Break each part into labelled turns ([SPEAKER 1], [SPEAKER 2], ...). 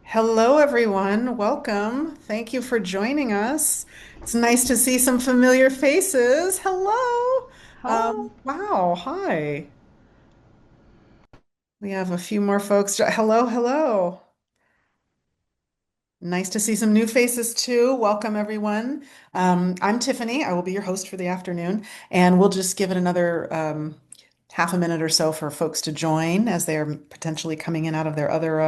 [SPEAKER 1] Hello, everyone. Welcome. Thank you for joining us. It's nice to see some familiar faces. Hello.
[SPEAKER 2] Hello.
[SPEAKER 1] Wow. Hi. We have a few more folks. Hello, hello. Nice to see some new faces too. Welcome, everyone. I'm Tiffany. I will be your host for the afternoon, and we'll just give it another half a minute or so for folks to join as they are potentially coming in out of their other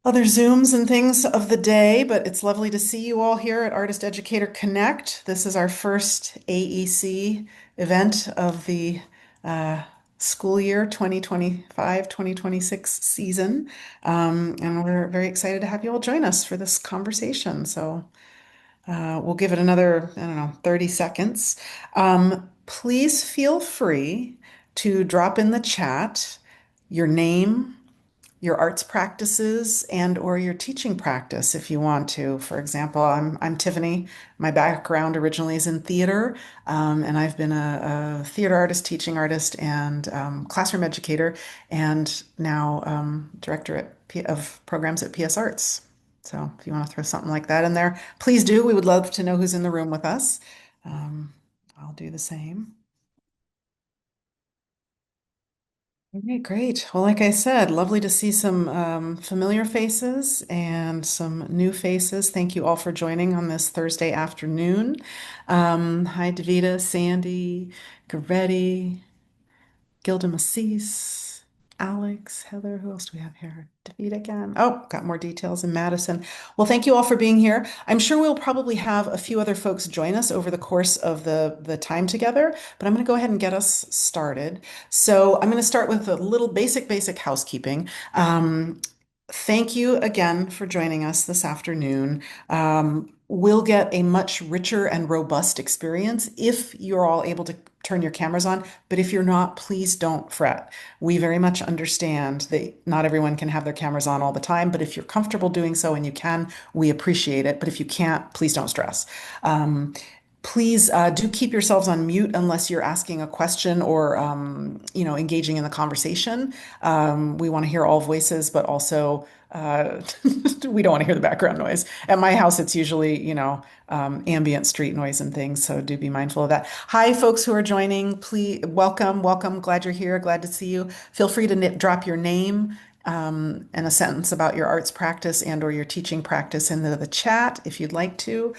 [SPEAKER 1] Zooms and things of the day, but it's lovely to see you all here at Artist Educator Connect. This is our first AEC event of the uh, school year 2025-2026 season. And we're very excited to have you all join us for this conversation. So we'll give it another, I don't know, 30 seconds. Please feel free to drop in the chat your name, your arts practices and or your teaching practice if you want to. For example, I'm Tiffany. My background originally is in theater, and I've been a theater artist, teaching artist, and classroom educator, and now director of programs at PS Arts. So if you want to throw something like that in there, please do. We would love to know who's in the room with us. Um, I'll do the same. Okay, great. Well, like I said, lovely to see some familiar faces and some new faces. Thank you all for joining on this Thursday afternoon. Hi, Davita, Sandy, Goretti, Gilda Massis, Alex, Heather. Who else do we have here? David again. Oh, got more details in Madison. Well, thank you all for being here. I'm sure we'll probably have a few other folks join us over the course of the time together, but I'm going to go ahead and get us started. So I'm going to start with a little basic housekeeping. Thank you again for joining us this afternoon. We'll get a much richer and robust experience if you're all able to turn your cameras on. But if you're not, please don't fret. We very much understand that not everyone can have their cameras on all the time, but if you're comfortable doing so and you can, we appreciate it. But if you can't, please don't stress. Um, Please do keep yourselves on mute unless you're asking a question or engaging in the conversation. We want to hear all voices, but also we don't want to hear the background noise. At my house, it's usually, ambient street noise and things, so do be mindful of that. Hi, folks who are joining. Please welcome, welcome. Glad you're here. Glad to see you. Feel free to drop your name and a sentence about your arts practice and or your teaching practice into the chat if you'd like to.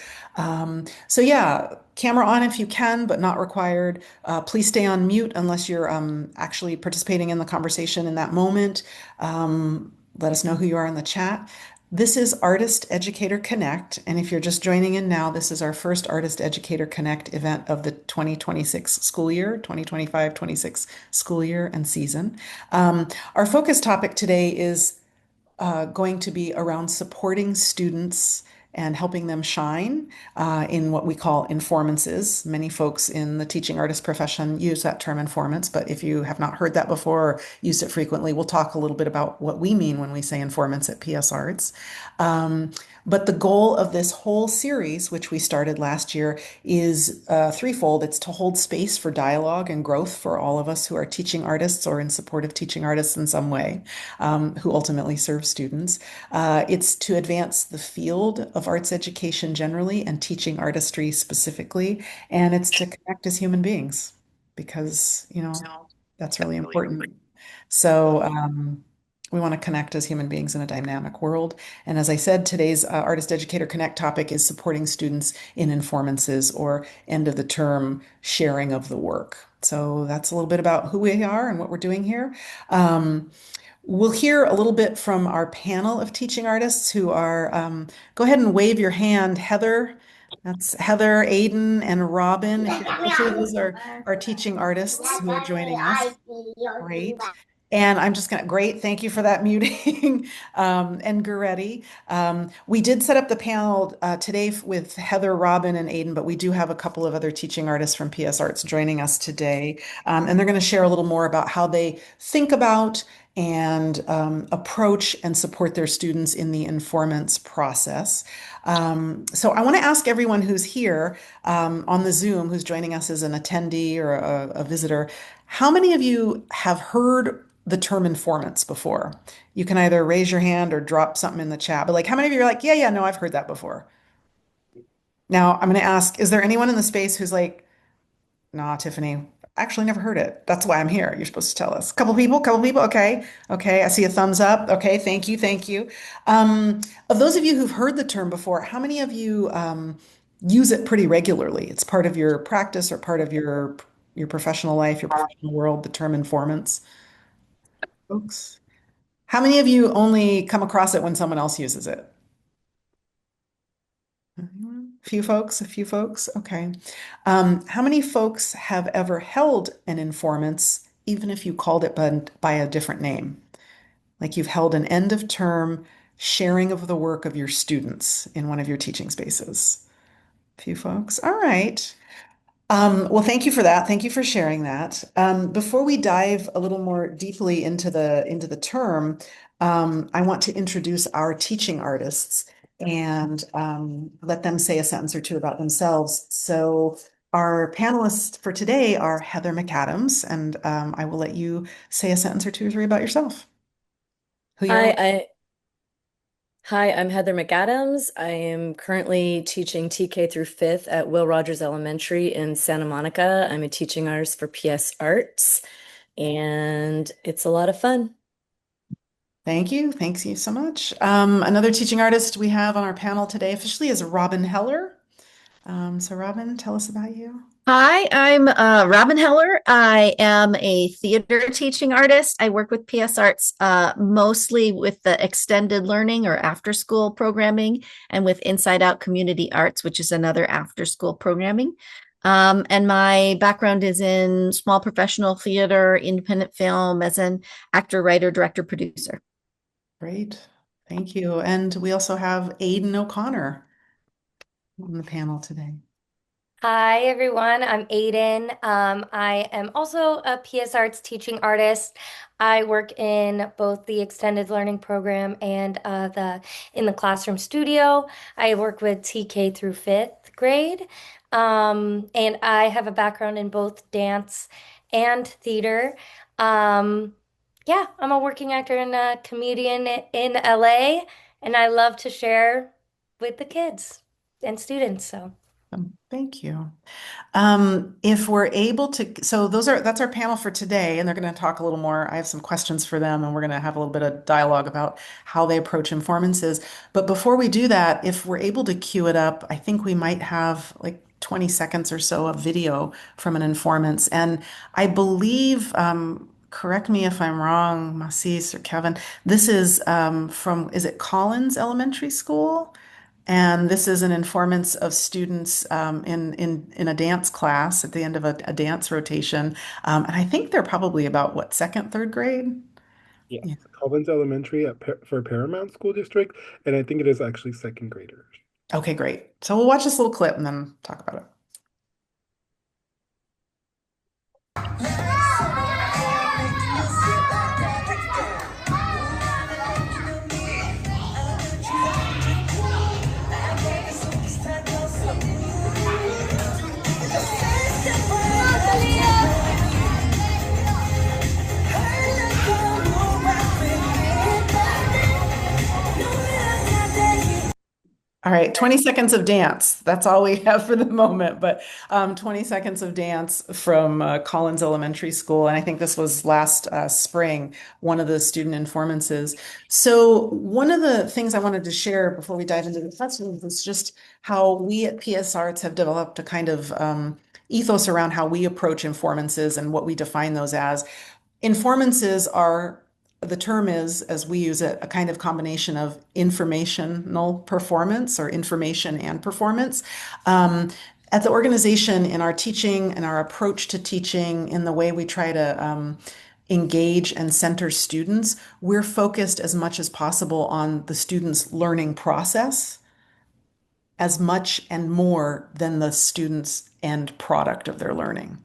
[SPEAKER 1] So yeah, camera on if you can, but not required. Please stay on mute unless you're actually participating in the conversation in that moment. Let us know who you are in the chat. This is Artist Educator Connect, and if you're just joining in now, this is our first Artist Educator Connect event of the 2026 school year, 2025-26 school year and season. Our focus topic today is going to be around supporting students and helping them shine in what we call informances. Many folks in the teaching artist profession use that term informants, but if you have not heard that before or used it frequently, we'll talk a little bit about what we mean when we say informants at PS Arts. Um, but the goal of this whole series, which we started last year, is threefold. It's to hold space for dialogue and growth for all of us who are teaching artists or in support of teaching artists in some way, who ultimately serve students. It's to advance the field of arts education generally and teaching artistry specifically. And it's to connect as human beings because, that's really important. So, we want to connect as human beings in a dynamic world. And as I said, today's Artist Educator Connect topic is supporting students in informances or end of the term sharing of the work. So that's a little bit about who we are and what we're doing here. We'll hear a little bit from our panel of teaching artists who are, go ahead and wave your hand, Heather. That's Heather, Aidan, and Robyn. If all three of those are teaching artists who are joining us. Great. And I'm just gonna, great, thank you for that muting. And Goretti. We did set up the panel today with Heather, Robyn, and Aidan, but we do have a couple of other teaching artists from PS Arts joining us today. And they're going to share a little more about how they think about and approach and support their students in the informants process. So I want to ask everyone who's here on the Zoom, who's joining us as an attendee or a visitor, how many of you have heard the term informants before? You can either raise your hand or drop something in the chat. But like, how many of you are like, yeah, yeah, no, I've heard that before. Now, I'm going to ask, is there anyone in the space who's like, nah, Tiffany, actually never heard it. That's why I'm here. You're supposed to tell us. Couple people, couple people. Okay. Okay. I see a thumbs up. Okay. Thank you. Thank you. Um, of those of you who've heard the term before, how many of you use it pretty regularly? It's part of your practice or part of your professional life, your professional world, the term informants, folks. How many of you only come across it when someone else uses it? Anyone? A few folks, a few folks. Okay. How many folks have ever held an informants, even if you called it by a different name? Like you've held an end of term sharing of the work of your students in one of your teaching spaces. A few folks. All right. Well, thank you for that. Thank you for sharing that. Before we dive a little more deeply into the term, I want to introduce our teaching artists and let them say a sentence or two about themselves. So, our panelists for today are Heather McAdams, and I will let you say a sentence or two or three about yourself, who you are.
[SPEAKER 2] Hi, I'm Heather McAdams. I am currently teaching TK through fifth at Will Rogers Elementary in Santa Monica. I'm a teaching artist for PS Arts, and it's a lot of fun.
[SPEAKER 1] Thank you. Thanks you so much. Another teaching artist we have on our panel today officially is Robyn Heller. So Robyn, tell us about you.
[SPEAKER 3] Hi, I'm Robyn Heller. I am a theater teaching artist. I work with PS Arts mostly with the extended learning or after school programming and with Inside Out Community Arts, which is another after school programming. And my background is in small professional theater, independent film as an actor, writer, director, producer.
[SPEAKER 1] Great. Thank you. And we also have Aidan O'Connor on the panel today.
[SPEAKER 4] Hi everyone, I'm Aidan. I am also a PS Arts teaching artist. I work in both the extended learning program and the in the classroom studio. I work with TK through fifth grade, and I have a background in both dance and theater. Um, yeah, I'm a working actor and a comedian in LA, and I love to share with the kids and students. So.
[SPEAKER 1] Thank you. If we're able to, so that's our panel for today, and they're going to talk a little more. I have some questions for them, and we're going to have a little bit of dialogue about how they approach informances. But before we do that, if we're able to queue it up, I think we might have like 20 seconds or so of video from an informant's. And I believe, correct me if I'm wrong, Masis or Kevin, this is is it Collins Elementary School? And this is an informants of students in a dance class at the end of a dance rotation. And I think they're probably about what, second, third grade?
[SPEAKER 5] Yes,
[SPEAKER 1] Yeah.
[SPEAKER 5] Owens Elementary for Paramount School District, and I think it is actually second graders.
[SPEAKER 1] Okay, great. So we'll watch this little clip and then talk about it. All right, 20 seconds of dance. That's all we have for the moment, but 20 seconds of dance from Collins Elementary School. And I think this was last spring, one of the student informances. So, one of the things I wanted to share before we dive into the questions is just how we at PS Arts have developed a kind of ethos around how we approach informances and what we define those as. Informances are, the term is, as we use it, a kind of combination of informational performance or information and performance. At the organization, in our teaching and our approach to teaching, in the way we try to engage and center students, we're focused as much as possible on the student's learning process as much and more than the student's end product of their learning.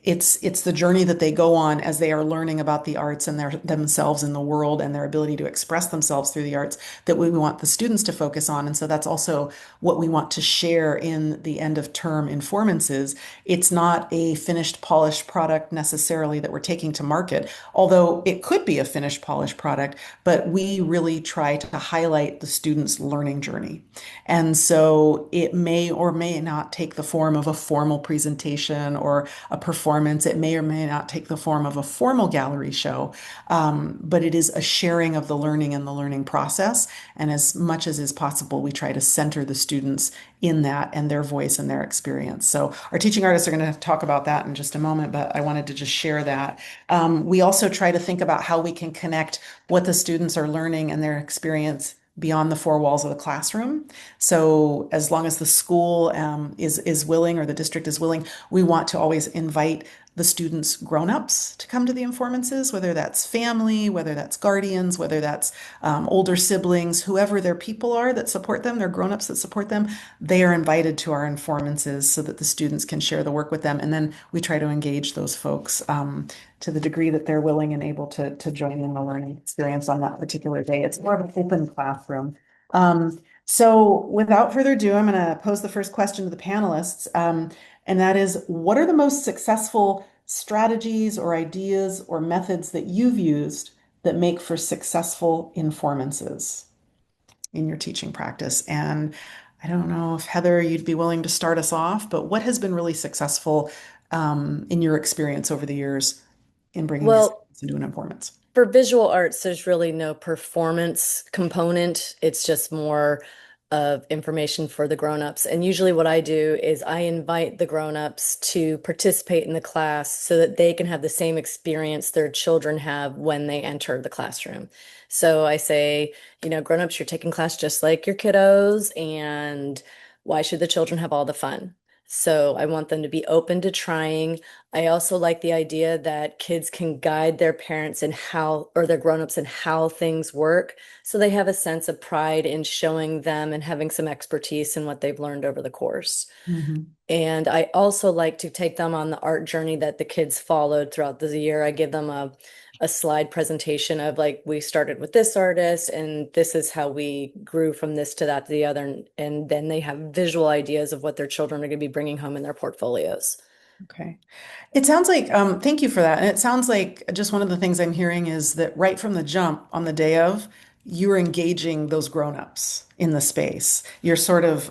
[SPEAKER 1] it's the journey that they go on as they are learning about the arts and themselves in the world and their ability to express themselves through the arts that we want the students to focus on. And so that's also what we want to share in the end of term informances. It's not a finished, polished product necessarily that we're taking to market, although it could be a finished, polished product, but we really try to highlight the student's learning journey. And so it may or may not take the form of a formal presentation or a performance. It may or may not take the form of a formal gallery show, but it is a sharing of the learning and the learning process. And as much as is possible, we try to center the students in that and their voice and their experience. So our teaching artists are going to talk about that in just a moment, but I wanted to just share that. We also try to think about how we can connect what the students are learning and their experience beyond the four walls of the classroom. So as long as the school is willing or the district is willing, we want to always invite the students' grown-ups to come to the informances, whether that's family, whether that's guardians, whether that's older siblings, whoever their people are that support them, their grown-ups that support them, they are invited to our informances so that the students can share the work with them. And then we try to engage those folks to the degree that they're willing and able to join in the learning experience on that particular day. It's more of an open classroom. So without further ado, I'm going to pose the first question to the panelists. And that is, what are the most successful strategies or ideas or methods that you've used that make for successful informances in your teaching practice? And I don't know if Heather, you'd be willing to start us off, but what has been really successful in your experience over the years in bringing these
[SPEAKER 2] Well,
[SPEAKER 1] into an informants?
[SPEAKER 2] for visual arts, there's really no performance component. It's just more of information for the grown-ups. And usually what I do is I invite the grown-ups to participate in the class so that they can have the same experience their children have when they enter the classroom. So I say, grown-ups, you're taking class just like your kiddos, and why should the children have all the fun? So I want them to be open to trying. I also like the idea that kids can guide their parents in how, or their grown-ups in how things work. So they have a sense of pride in showing them and having some expertise in what they've learned over the course.
[SPEAKER 1] Mm-hmm.
[SPEAKER 2] And I also like to take them on the art journey that the kids followed throughout the year. I give them a slide presentation of like, we started with this artist and this is how we grew from this to that to the other. And then they have visual ideas of what their children are going to be bringing home in their portfolios.
[SPEAKER 1] Okay. It sounds like, thank you for that. And it sounds like just one of the things I'm hearing is that right from the jump on the day of, you're engaging those grown-ups in the space. You're sort of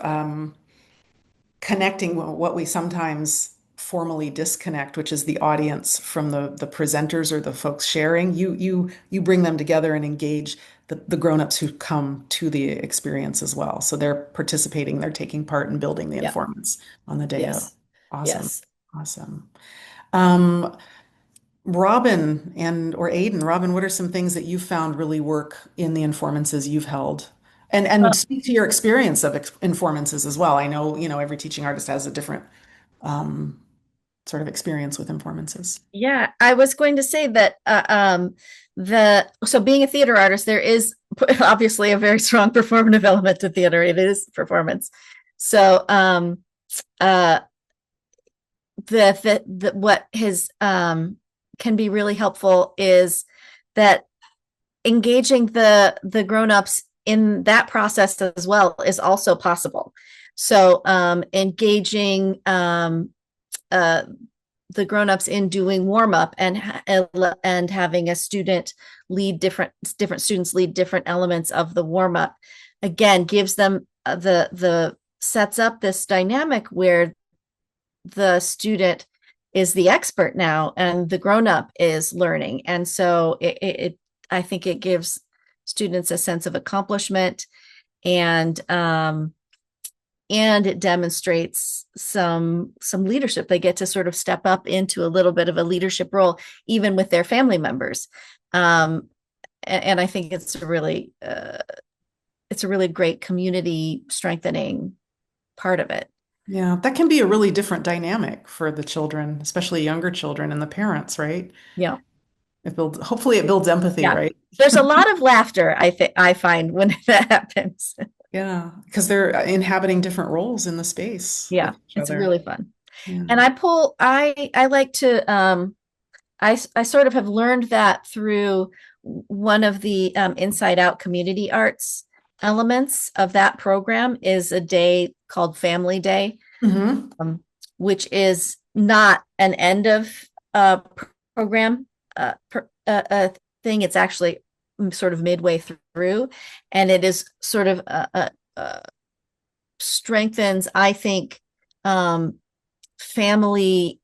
[SPEAKER 1] connecting what we sometimes formally disconnect, which is the audience from the presenters or the folks sharing. You bring them together and engage the grown-ups who come to the experience as well. So they're participating, they're taking part in building the
[SPEAKER 2] Yeah.
[SPEAKER 1] informants on the day of.
[SPEAKER 2] Yes.
[SPEAKER 1] Awesome.
[SPEAKER 2] Yes.
[SPEAKER 1] Awesome. Um, Robyn or Aidan, Robyn, what are some things that you found really work in the informances you've held? And speak to your experience of informances as well. I know, every teaching artist has a different um, sort of experience with informances.
[SPEAKER 3] Yeah, I was going to say that so being a theater artist, there is obviously a very strong performative element to theater. It is performance. So what has can be really helpful is that engaging the grown-ups in that process as well is also possible. So engaging the grown-ups in doing warm-up and having a student lead different students lead different elements of the warm-up, again gives them the sets up this dynamic where the student is the expert now and the grown-up is learning. And so I think it gives students a sense of accomplishment, and it demonstrates some leadership. They get to sort of step up into a little bit of a leadership role, even with their family members. And I think it's a really great community strengthening part of it.
[SPEAKER 1] Yeah, that can be a really different dynamic for the children, especially younger children and the parents, right?
[SPEAKER 3] Yeah.
[SPEAKER 1] Hopefully it builds empathy,
[SPEAKER 3] Yeah.
[SPEAKER 1] right?
[SPEAKER 3] There's a lot of laughter, I find, when that happens.
[SPEAKER 1] Yeah, because they're inhabiting different roles in the space
[SPEAKER 3] Yeah,
[SPEAKER 1] with each
[SPEAKER 3] it's
[SPEAKER 1] other.
[SPEAKER 3] really fun.
[SPEAKER 1] Yeah.
[SPEAKER 3] And I like to, I sort of have learned that through one of the Inside Out community arts elements of that program is a day called Family Day,
[SPEAKER 1] Hmm.
[SPEAKER 3] um, which is not an end of program thing. It's actually sort of midway through, and it is sort of strengthens, I think, um, family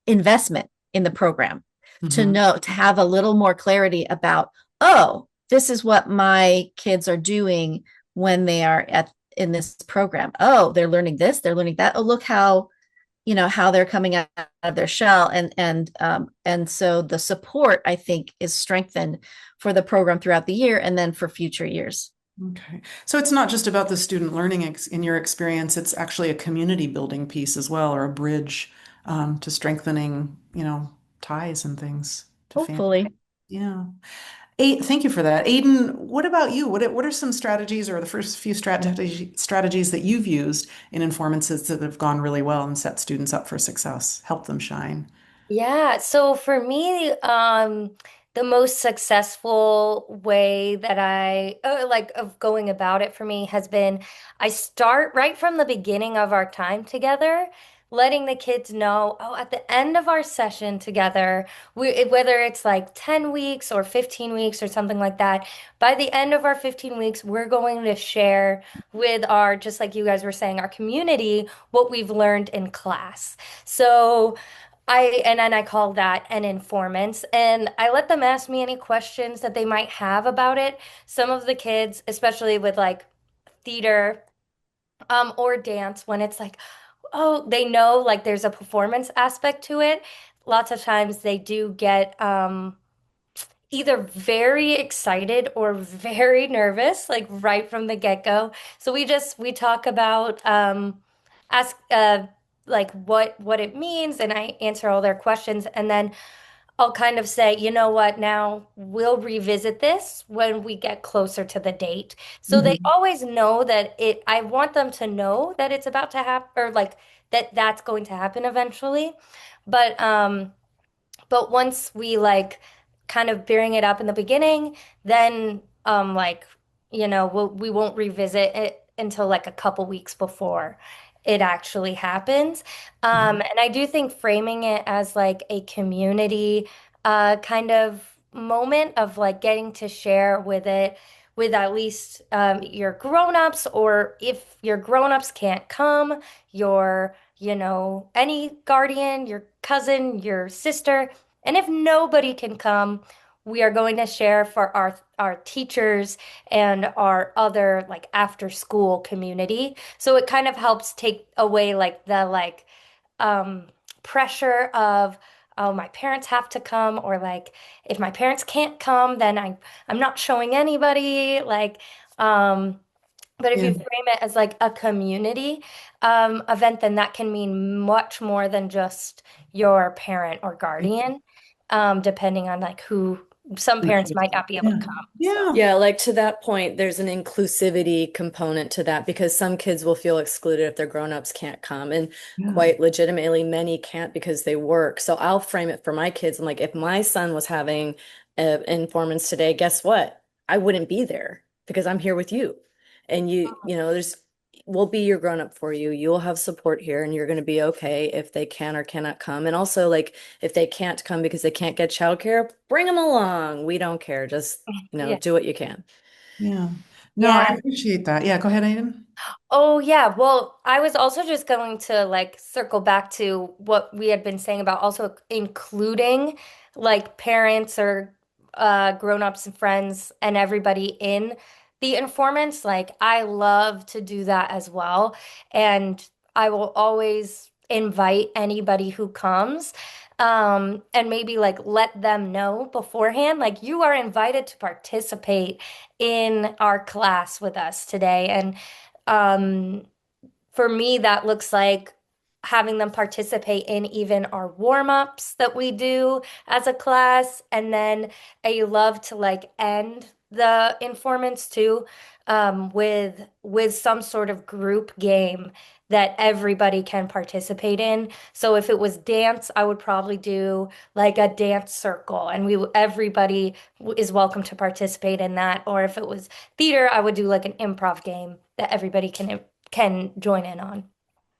[SPEAKER 3] investment in the program to
[SPEAKER 1] Hmm.
[SPEAKER 3] know to have a little more clarity about, oh, this is what my kids are doing when they are at in this program. Oh, they're learning this, they're learning that. Oh, look how how they're coming out of their shell, and so the support, I think, is strengthened for the program throughout the year and then for future years.
[SPEAKER 1] Okay. So it's not just about the student learning in your experience, it's actually a community building piece as well, or a bridge to strengthening, ties and things to family.
[SPEAKER 3] Hopefully.
[SPEAKER 1] Yeah. Thank you for that. Aidan, what about you? What are some strategies or the first few strategies that you've used in Informances that have gone really well and set students up for success, help them shine?
[SPEAKER 4] Yeah, so for me, the most successful way that I like of going about it for me has been I start right from the beginning of our time together, letting the kids know, oh, at the end of our session together, whether it's like 10 weeks or 15 weeks or something like that, by the end of our 15 weeks, we're going to share with our, just like you guys were saying, our community, what we've learned in class. So and then I call that an informant, and I let them ask me any questions that they might have about it. Some of the kids, especially with like theater, or dance, when it's like, oh, they know like there's a performance aspect to it. Lots of times they do get either very excited or very nervous, like right from the get-go. So we talk about ask like what it means, and I answer all their questions, and then I'll kind of say, you know what, now we'll revisit this when we get closer to the date. So they
[SPEAKER 1] Hmm.
[SPEAKER 4] always know that I want them to know that it's about to happen, or like that that's going to happen eventually. But once we like kind of bearing it up in the beginning, then like we won't revisit it until like a couple weeks before it actually happens. And I do think framing it as like a community kind of moment of like getting to share with it with at least your grown-ups, or if your grown-ups can't come, your any guardian, your cousin, your sister, and if nobody can come, we are going to share for our teachers and our other like after school community. So it kind of helps take away like the um pressure of, oh, my parents have to come, or like if my parents can't come, then I'm not showing anybody, like um but if
[SPEAKER 1] Yeah.
[SPEAKER 4] you frame it as like a community event, then that can mean much more than just your parent or guardian, depending on like who, some parents might not be able to
[SPEAKER 1] Yeah.
[SPEAKER 4] come. So,
[SPEAKER 1] Yeah.
[SPEAKER 2] Yeah, like to that point, there's an inclusivity component to that because some kids will feel excluded if their grown-ups can't come. And
[SPEAKER 1] Yeah.
[SPEAKER 2] quite legitimately, many can't because they work. So I'll frame it for my kids. I'm like, if my son was having informants today, guess what? I wouldn't be there because I'm here with you. And we'll be your grown-up for you. You'll have support here and you're going to be okay if they can or cannot come. And also, like, if they can't come because they can't get childcare, bring them along. We don't care. Just
[SPEAKER 4] yeah.
[SPEAKER 2] do what you can.
[SPEAKER 1] Yeah. No, I
[SPEAKER 4] Yeah.
[SPEAKER 1] appreciate that. Yeah, go ahead, Aidan.
[SPEAKER 4] Oh, yeah. Well, I was also just going to like circle back to what we had been saying about also including like parents or grown-ups and friends and everybody in the informants. Like, I love to do that as well. And I will always invite anybody who comes, and maybe like let them know beforehand, like, you are invited to participate in our class with us today. And um, for me, that looks like having them participate in even our warm-ups that we do as a class. And then I love to like end the informants too, with some sort of group game that everybody can participate in. So if it was dance, I would probably do like a dance circle, and everybody is welcome to participate in that. Or if it was theater, I would do like an improv game that everybody can join in on.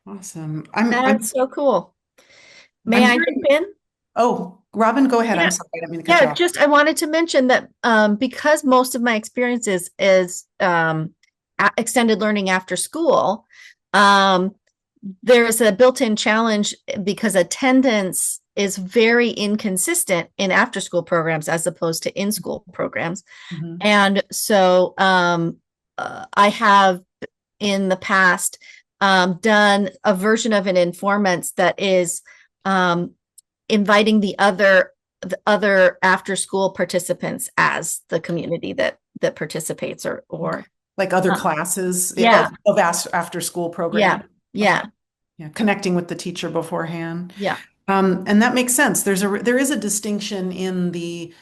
[SPEAKER 1] Awesome.
[SPEAKER 3] That's so cool. May
[SPEAKER 1] I'm
[SPEAKER 3] I jump
[SPEAKER 1] hearing,
[SPEAKER 3] in?
[SPEAKER 1] oh, Robyn, go ahead. I'm
[SPEAKER 3] Yeah.
[SPEAKER 1] sorry. I didn't mean to cut you
[SPEAKER 3] Yeah,
[SPEAKER 1] off.
[SPEAKER 3] just I wanted to mention that because most of my experiences is extended learning after school, um, there's a built-in challenge because attendance is very inconsistent in after-school programs as opposed to in-school programs.
[SPEAKER 1] Mhm.
[SPEAKER 3] And so I have in the past done a version of an informants that is um, inviting the other after school participants as the community that participates or
[SPEAKER 1] Like other
[SPEAKER 3] uh,
[SPEAKER 1] classes
[SPEAKER 3] yeah,
[SPEAKER 1] of after school
[SPEAKER 3] yeah,
[SPEAKER 1] program. Okay.
[SPEAKER 3] yeah,
[SPEAKER 1] Yeah. Connecting with the teacher beforehand.
[SPEAKER 3] yeah.
[SPEAKER 1] And that makes sense. There is a distinction in the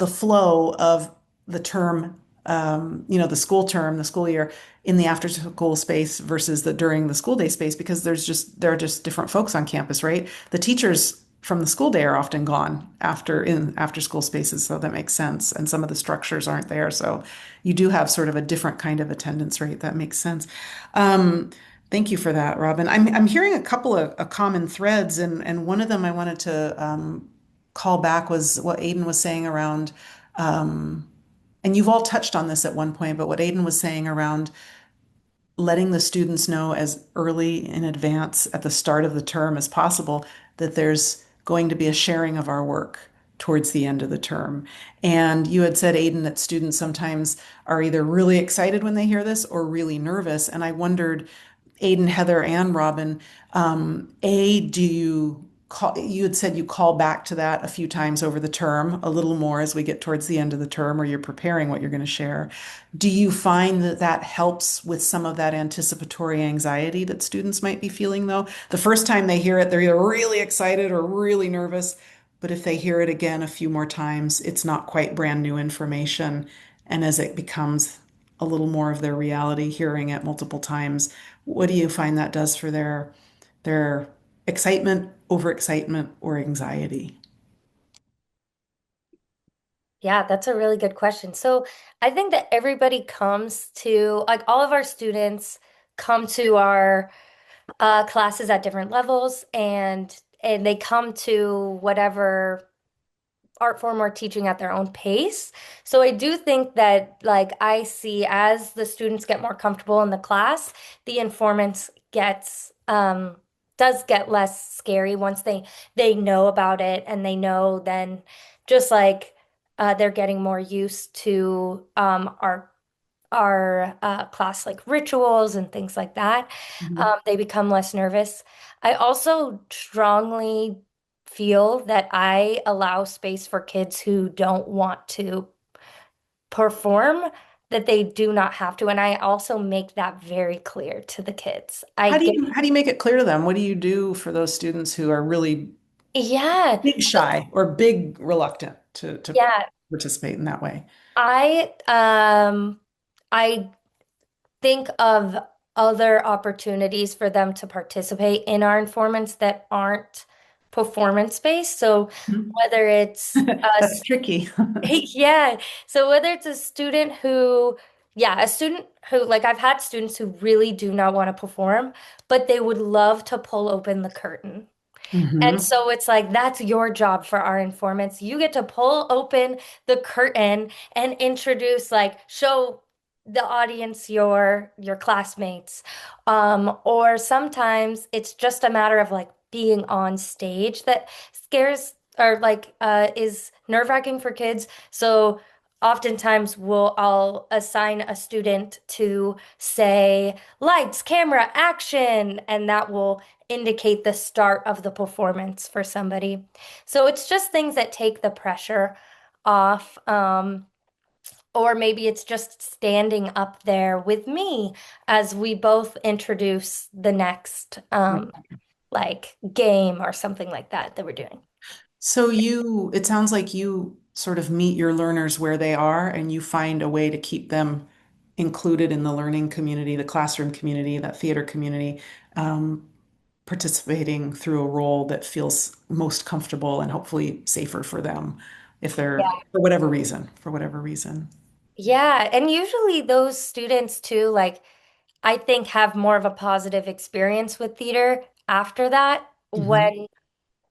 [SPEAKER 1] flow of the term, the school term, the school year in the after school space versus the during the school day space because there are just different folks on campus, right? The teachers from the school day are often gone in after school spaces, so that makes sense. And some of the structures aren't there, so you do have sort of a different kind of attendance rate. That makes sense. Um, Thank you for that, Robyn. I'm hearing a couple of common threads, and one of them I wanted to call back was what Aidan was saying around, and you've all touched on this at one point, but what Aidan was saying around letting the students know as early in advance at the start of the term as possible that there's going to be a sharing of our work towards the end of the term. And you had said, Aidan, that students sometimes are either really excited when they hear this or really nervous. And I wondered, Aidan, Heather, and Robyn, do you had said you call back to that a few times over the term, a little more as we get towards the end of the term, or you're preparing what you're going to share. Do you find that that helps with some of that anticipatory anxiety that students might be feeling, though? The first time they hear it, they're either really excited or really nervous. But if they hear it again a few more times, it's not quite brand new information. And as it becomes a little more of their reality, hearing it multiple times, what do you find that does for their excitement, overexcitement, or anxiety?
[SPEAKER 4] Yeah, that's a really good question. So I think that everybody comes to, like, all of our students come to our classes at different levels, and they come to whatever art form we're teaching at their own pace. So I do think that, like, I see as the students get more comfortable in the class, the informants gets does get less scary once they know about it, and they know then, just like they're getting more used to our class like rituals and things like that.
[SPEAKER 1] Mhm.
[SPEAKER 4] They become less nervous. I also strongly feel that I allow space for kids who don't want to perform, that they do not have to. And I also make that very clear to the kids. I get,
[SPEAKER 1] How do you make it clear to them? What do you do for those students who are really
[SPEAKER 4] yeah,
[SPEAKER 1] big shy or big reluctant to
[SPEAKER 4] yeah.
[SPEAKER 1] participate in that way?
[SPEAKER 4] I think of other opportunities for them to participate in our informants that aren't performance based. So
[SPEAKER 1] Mhm.
[SPEAKER 4] whether it's
[SPEAKER 1] That's tricky.
[SPEAKER 4] yeah, so whether it's a student who, yeah, a student who, like, I've had students who really do not want to perform, but they would love to pull open the curtain. And
[SPEAKER 1] Hmm.
[SPEAKER 4] so it's like, that's your job for our informants. You get to pull open the curtain and introduce, like, show the audience your classmates. Or sometimes it's just a matter of like being on stage that scares or like is nerve-wracking for kids. So oftentimes I'll assign a student to say lights, camera, action, and that will indicate the start of the performance for somebody. So it's just things that take the pressure off. Or maybe it's just standing up there with me as we both introduce the next like game or something like that we're doing.
[SPEAKER 1] So it sounds like you sort of meet your learners where they are and you find a way to keep them included in the learning community, the classroom community, that theater community, um, participating through a role that feels most comfortable and hopefully safer for them if they're for whatever reason.
[SPEAKER 4] Yeah, and usually those students too, like I think have more of a positive experience with theater after that
[SPEAKER 1] Hmm.
[SPEAKER 4] when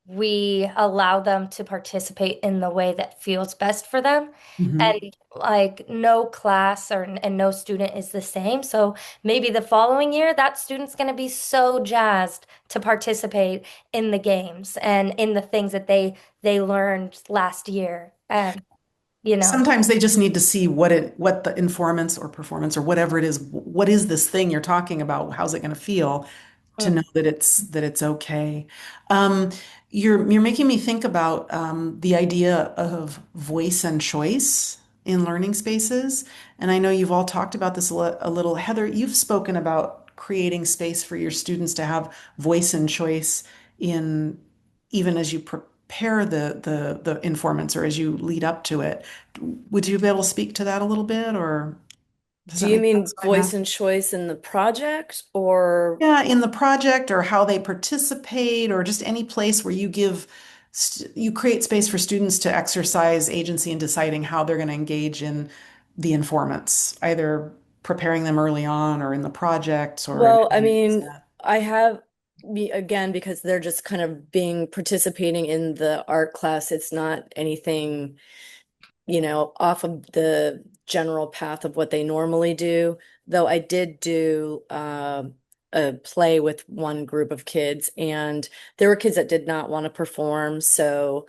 [SPEAKER 4] we allow them to participate in the way that feels best for them.
[SPEAKER 1] Hmm.
[SPEAKER 4] And like no class or and no student is the same. So maybe the following year that student's going to be so jazzed to participate in the games and in the things that they learned last year. And you know.
[SPEAKER 1] Sometimes they just need to see what the informants or performance or whatever it is, what is this thing you're talking about? How's it going to feel to know that it's okay. Um, you're making me think about the idea of voice and choice in learning spaces. And I know you've all talked about this a little. Heather, you've spoken about creating space for your students to have voice and choice in even as you prepare the informants or as you lead up to it. Would you be able to speak to that a little bit, or does
[SPEAKER 2] Do
[SPEAKER 1] that
[SPEAKER 2] you
[SPEAKER 1] make
[SPEAKER 2] mean
[SPEAKER 1] sense what I'm
[SPEAKER 2] voice
[SPEAKER 1] asking?
[SPEAKER 2] and choice in the project or
[SPEAKER 1] Yeah, in the project or how they participate or just any place where you create space for students to exercise agency in deciding how they're going to engage in the informants, either preparing them early on or in the projects or in
[SPEAKER 2] Well, I
[SPEAKER 1] any
[SPEAKER 2] mean, I have again because they're just kind of being participating in the art class. It's not anything, off of the general path of what they normally do. Though I did do a play with one group of kids, and there were kids that did not want to perform, so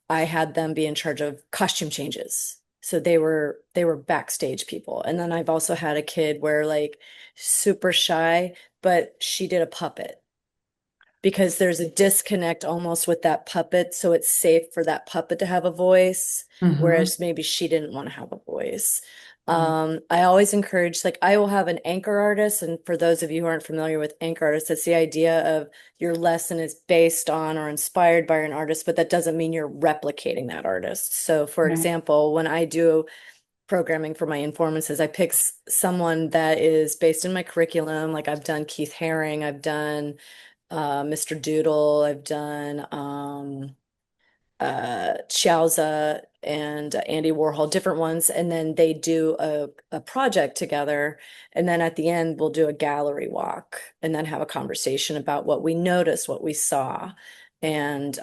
[SPEAKER 2] I had them be in charge of costume changes. So they were backstage people. And then I've also had a kid where like super shy, but she did a puppet because there's a disconnect almost with that puppet. So it's safe for that puppet to have a voice,
[SPEAKER 1] Mm-hmm.
[SPEAKER 2] whereas maybe she didn't want to have a voice. I always encourage, like, I will have an anchor artist. And for those of you who aren't familiar with anchor artists, it's the idea of your lesson is based on or inspired by an artist, but that doesn't mean you're replicating that artist. So, for
[SPEAKER 1] Right.
[SPEAKER 2] example, when I do programming for my informances, I pick someone that is based in my curriculum. Like I've done Keith Haring, I've done Mr. Doodle. I've done Chiaoza and Andy Warhol, different ones. And then they do a project together. And then at the end, we'll do a gallery walk and then have a conversation about what we noticed, what we saw. And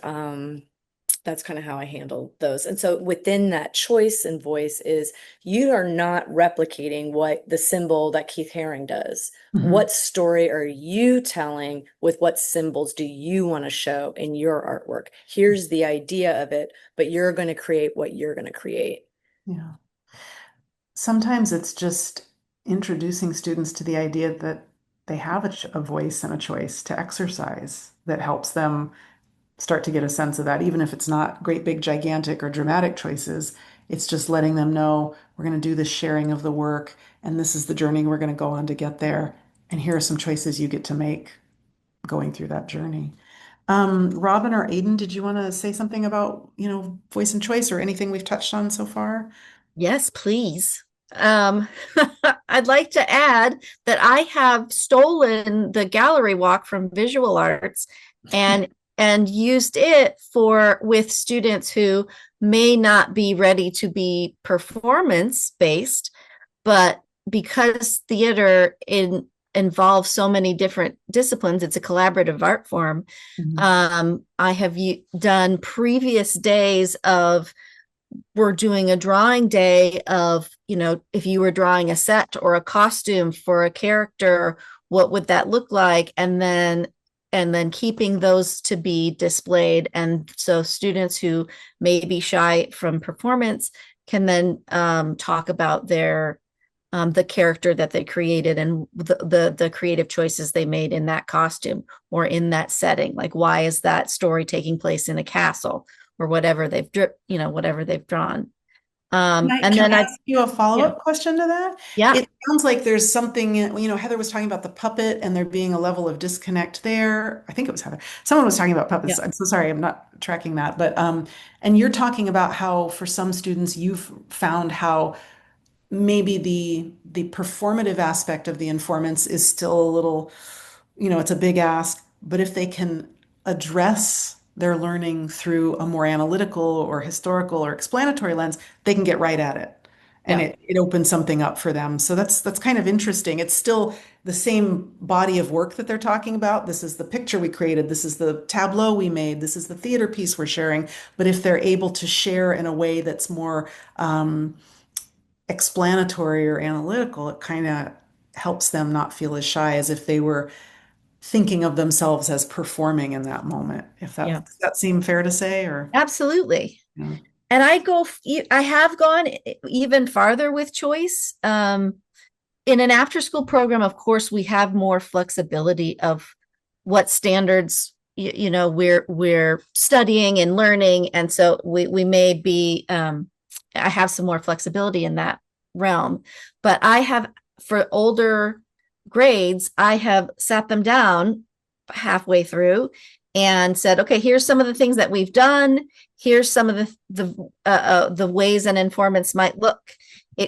[SPEAKER 2] that's kind of how I handle those. And so within that choice and voice is you are not replicating what the symbol that Keith Haring does.
[SPEAKER 1] Mm-hmm.
[SPEAKER 2] What story are you telling with what symbols do you want to show in your artwork? Here's the idea of it, but you're going to create what you're going to create.
[SPEAKER 1] Yeah. Sometimes it's just introducing students to the idea that they have a voice and a choice to exercise that helps them start to get a sense of that, even if it's not great, big, gigantic, or dramatic choices. It's just letting them know we're going to do this sharing of the work, and this is the journey we're going to go on to get there. And here are some choices you get to make going through that journey. Robyn or Aidan, did you want to say something about, voice and choice or anything we've touched on so far?
[SPEAKER 3] Yes, please. Um, I'd like to add that I have stolen the gallery walk from visual arts and used it for with students who may not be ready to be performance based, but because theater involves so many different disciplines, it's a collaborative art form.
[SPEAKER 1] Mhm.
[SPEAKER 3] I have done previous days of we're doing a drawing day of, if you were drawing a set or a costume for a character, what would that look like? And then keeping those to be displayed. And so students who may be shy from performance can then talk about the character that they created and the creative choices they made in that costume or in that setting. Like, why is that story taking place in a castle or whatever they've drawn. And
[SPEAKER 1] Can
[SPEAKER 3] then
[SPEAKER 1] I
[SPEAKER 3] I,
[SPEAKER 1] ask you a
[SPEAKER 3] yeah,
[SPEAKER 1] follow-up question to that?
[SPEAKER 3] yeah,
[SPEAKER 1] It sounds like there's something, Heather was talking about the puppet and there being a level of disconnect there. I think it was Heather. Someone was talking about puppets.
[SPEAKER 3] yeah.
[SPEAKER 1] I'm so sorry, I'm not tracking that. But and you're talking about how for some students you've found how maybe the performative aspect of the informants is still a little, it's a big ask, but if they can address their learning through a more analytical or historical or explanatory lens, they can get right at it. And
[SPEAKER 3] Yeah.
[SPEAKER 1] it opens something up for them. So that's kind of interesting. It's still the same body of work that they're talking about. This is the picture we created. This is the tableau we made. This is the theater piece we're sharing. But if they're able to share in a way that's more explanatory or analytical, it kind of helps them not feel as shy as if they were thinking of themselves as performing in that moment. If
[SPEAKER 3] Yeah.
[SPEAKER 1] does that seem fair to say, or
[SPEAKER 3] Absolutely.
[SPEAKER 1] yeah.
[SPEAKER 3] And I have gone even farther with choice. In an after school program, of course, we have more flexibility of what standards we're studying and learning, and so we may be I have some more flexibility in that realm. But I have, for older grades, I have sat them down halfway through and said, okay, here's some of the things that we've done. Here's some of the ways an informants might look.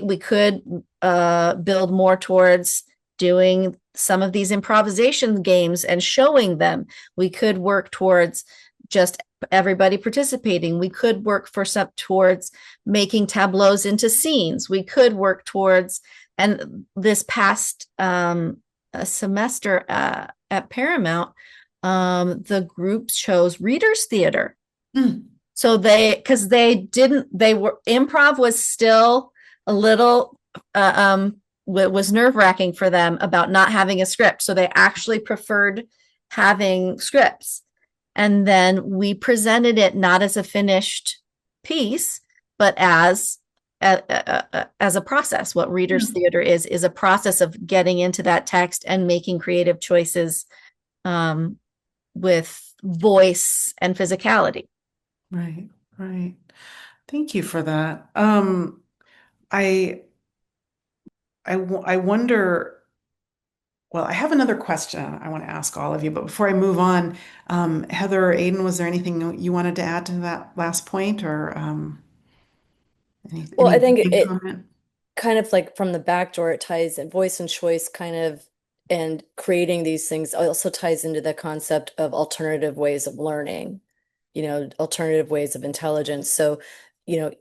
[SPEAKER 3] We could build more towards doing some of these improvisation games and showing them. We could work towards just everybody participating. We could work towards making tableaus into scenes. We could work towards, and this past semester at Paramount, the group chose readers theater.
[SPEAKER 1] Mm.
[SPEAKER 3] So because improv was still a little was nerve-wracking for them about not having a script. So they actually preferred having scripts. And then we presented it not as a finished piece, but as a process. What readers theater is a process of getting into that text and making creative choices with voice and physicality.
[SPEAKER 1] Right, right. Thank you for that. I I wonder, well, I have another question I want to ask all of you, but before I move on, Heather or Aidan, was there anything you wanted to add to that last point, or
[SPEAKER 2] Well, I think
[SPEAKER 1] any
[SPEAKER 2] it
[SPEAKER 1] comment?
[SPEAKER 2] kind of like from the back door, it ties in voice and choice kind of, and creating these things also ties into the concept of alternative ways of learning, alternative ways of intelligence. So, you know,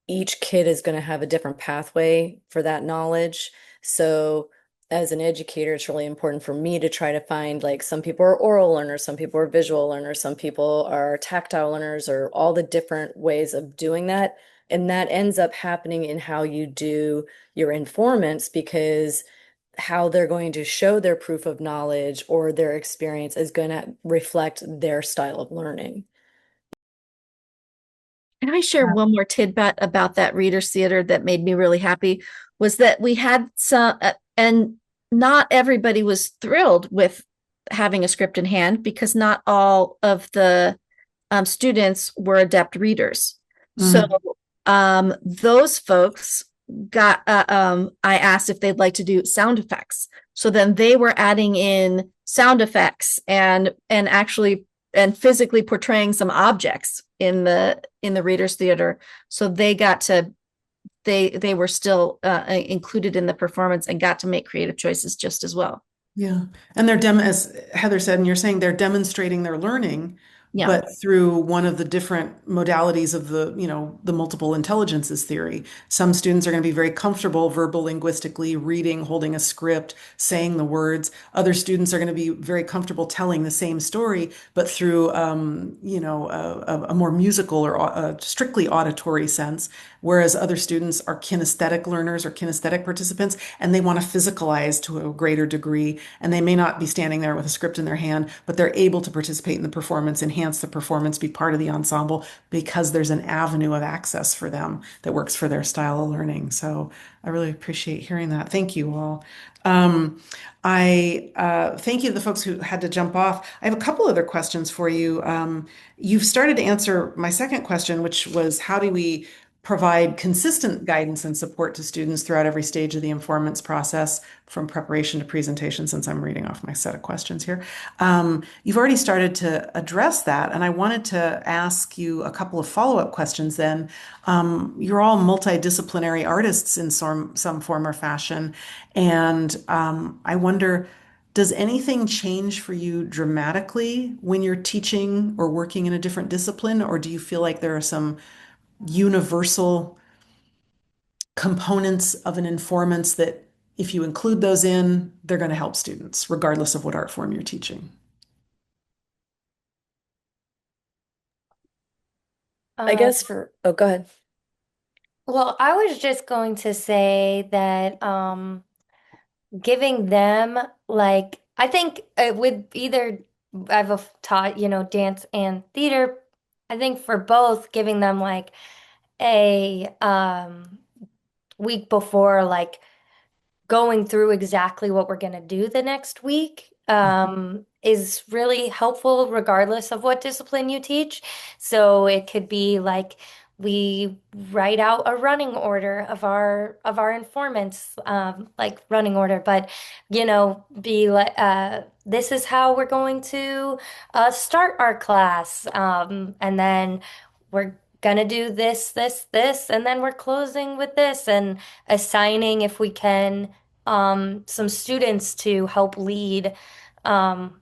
[SPEAKER 2] each kid is going to have a different pathway for that knowledge. So, as an educator, it's really important for me to try to find, like, some people are oral learners, some people are visual learners, some people are tactile learners, or all the different ways of doing that. And that ends up happening in how you do your informants, because how they're going to show their proof of knowledge or their experience is going to reflect their style of learning.
[SPEAKER 3] Can I share one more tidbit about that readers theater that made me really happy? Was that we had some, and not everybody was thrilled with having a script in hand, because not all of the students were adept readers. So
[SPEAKER 1] Mm.
[SPEAKER 3] those folks got, I asked if they'd like to do sound effects. So then they were adding in sound effects and actually and physically portraying some objects in the readers theater. So they were still included in the performance and got to make creative choices just as well.
[SPEAKER 1] Yeah. And as Heather said, and you're saying they're demonstrating their learning,
[SPEAKER 3] Yeah.
[SPEAKER 1] but through one of the different modalities of the multiple intelligences theory. Some students are going to be very comfortable verbal linguistically reading, holding a script, saying the words. Other students are going to be very comfortable telling the same story, but through, a more musical or a strictly auditory sense. Whereas other students are kinesthetic learners or kinesthetic participants, and they want to physicalize to a greater degree. And they may not be standing there with a script in their hand, but they're able to participate in the performance, enhance the performance, be part of the ensemble because there's an avenue of access for them that works for their style of learning. So I really appreciate hearing that. Thank you all. I thank you to the folks who had to jump off. I have a couple other questions for you. You've started to answer my second question, which was how do we provide consistent guidance and support to students throughout every stage of the informants process, from preparation to presentation, since I'm reading off my set of questions here. You've already started to address that, and I wanted to ask you a couple of follow-up questions then. You're all multidisciplinary artists in some form or fashion, and I wonder, does anything change for you dramatically when you're teaching or working in a different discipline, or do you feel like there are some universal components of an informants that if you include those in, they're going to help students, regardless of what art form you're teaching?
[SPEAKER 2] I
[SPEAKER 4] Um,
[SPEAKER 2] guess oh, go ahead.
[SPEAKER 4] well, I was just going to say that giving them like I think with either taught, dance and theater. I think for both, giving them like a week before, like going through exactly what we're going to do the next week is really helpful regardless of what discipline you teach. So it could be like we write out a running order of our informants, like running order, but be like this is how we're going to start our class, and then we're gonna do this, this, this, and then we're closing with this, and assigning, if we can, some students to help lead um,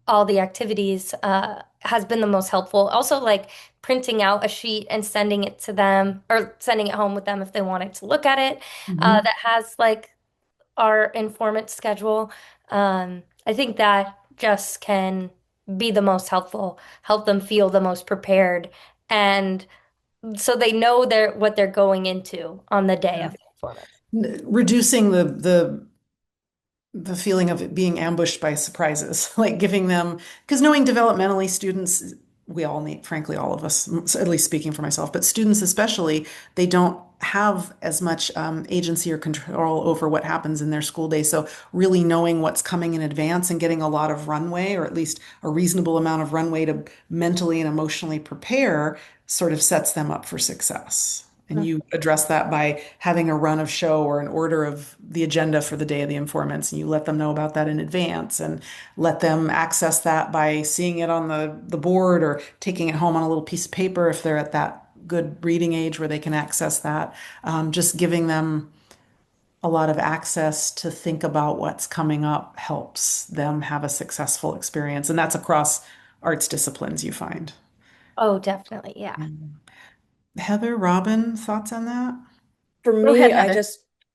[SPEAKER 4] all the activities has been the most helpful. Also, like printing out a sheet and sending it to them or sending it home with them if they wanted to look at it,
[SPEAKER 1] Mhm.
[SPEAKER 4] that has like our informant schedule. I think that just can be the most helpful, help them feel the most prepared, and so they know what they're going into on the day
[SPEAKER 1] Yeah.
[SPEAKER 4] of the performance.
[SPEAKER 1] Reducing the feeling of it being ambushed by surprises, like giving them, because knowing developmentally students, we all need, frankly, all of us, at least speaking for myself, but students especially, they don't have as much agency or control over what happens in their school day. So really knowing what's coming in advance and getting a lot of runway, or at least a reasonable amount of runway to mentally and emotionally prepare, sort of sets them up for success. And you address that by having a run of show or an order of the agenda for the day of the informants, and you let them know about that in advance and let them access that by seeing it on the board or taking it home on a little piece of paper if they're at that good reading age where they can access that. Just giving them a lot of access to think about what's coming up helps them have a successful experience. And that's across arts disciplines, you find.
[SPEAKER 4] Oh, definitely. Yeah.
[SPEAKER 1] Heather, Robyn, thoughts on that?
[SPEAKER 2] For
[SPEAKER 3] Go ahead,
[SPEAKER 2] me,
[SPEAKER 3] Heather.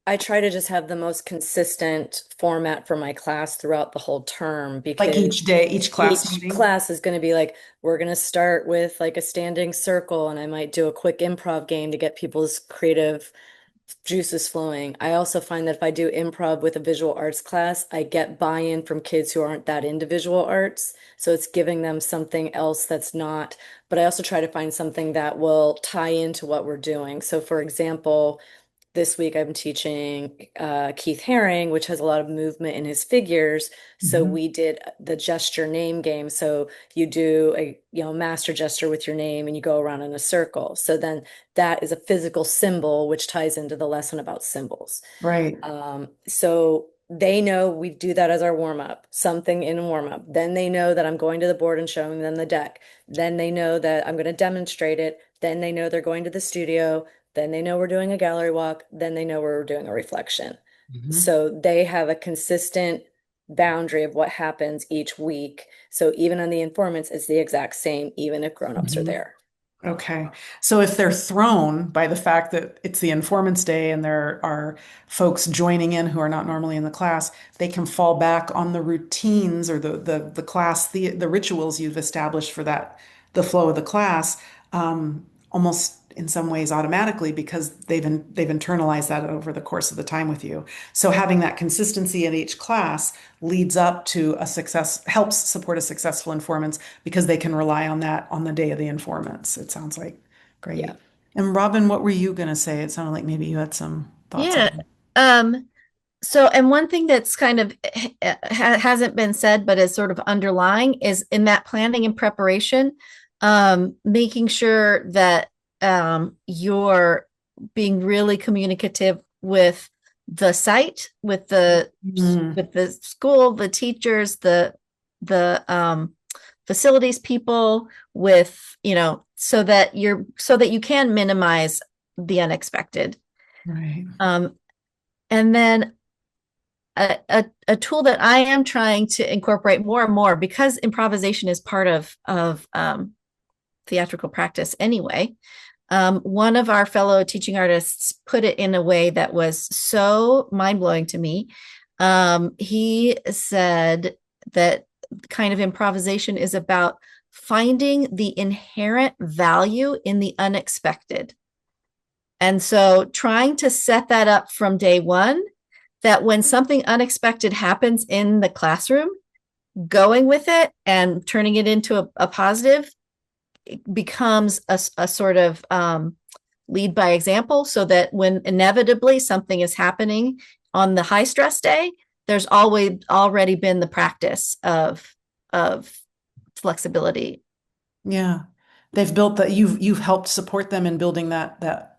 [SPEAKER 2] I try to just have the most consistent format for my class throughout the whole term
[SPEAKER 1] Like
[SPEAKER 2] because
[SPEAKER 1] each day, each class
[SPEAKER 2] each
[SPEAKER 1] meeting?
[SPEAKER 2] class is going to be like, we're going to start with like a standing circle, and I might do a quick improv game to get people's creative juices flowing. I also find that if I do improv with a visual arts class, I get buy-in from kids who aren't that into visual arts. So it's giving them something else that's not, but I also try to find something that will tie into what we're doing. So for example, this week I'm teaching Keith Haring, which has a lot of movement in his figures. So
[SPEAKER 1] Mhm.
[SPEAKER 2] we did the gesture name game. So you do a master gesture with your name and you go around in a circle. So then that is a physical symbol, which ties into the lesson about symbols.
[SPEAKER 1] Right.
[SPEAKER 2] So they know we do that as our warm up, something in warm up. Then they know that I'm going to the board and showing them the deck. Then they know that I'm going to demonstrate it. Then they know they're going to the studio. Then they know we're doing a gallery walk. Then they know we're doing a reflection.
[SPEAKER 1] Mhm.
[SPEAKER 2] So they have a consistent boundary of what happens each week. So even on the informants, it's the exact same, even if grown-ups are
[SPEAKER 1] Mhm.
[SPEAKER 2] there.
[SPEAKER 1] Okay. So if they're thrown by the fact that it's the Informants Day and there are folks joining in who are not normally in the class, they can fall back on the routines or the class the rituals you've established for that the flow of the class, almost in some ways automatically because they've internalized that over the course of the time with you. So having that consistency in each class leads up to a success, helps support a successful informants because they can rely on that on the day of the informants. It sounds like
[SPEAKER 2] Yeah.
[SPEAKER 1] great. And Robyn, what were you going to say? It sounded like maybe you had some thoughts on
[SPEAKER 3] Yeah.
[SPEAKER 1] it.
[SPEAKER 3] So, and one thing that's kind of hasn't been said, but is sort of underlying is in that planning and preparation, making sure that you're being really communicative with the site,
[SPEAKER 1] Mm,
[SPEAKER 3] with the school, the teachers, the facilities people, with, so that you can minimize the unexpected.
[SPEAKER 1] right.
[SPEAKER 3] Um, and then a tool that I am trying to incorporate more and more, because improvisation is part of theatrical practice anyway. One of our fellow teaching artists put it in a way that was so mind blowing to me. He said that kind of improvisation is about finding the inherent value in the unexpected. And so trying to set that up from day one, that when something unexpected happens in the classroom, going with it and turning it into a positive becomes a sort of lead by example, so that when inevitably something is happening on the high stress day, there's always already been the practice of flexibility.
[SPEAKER 1] Yeah. They've built that you've helped support them in building that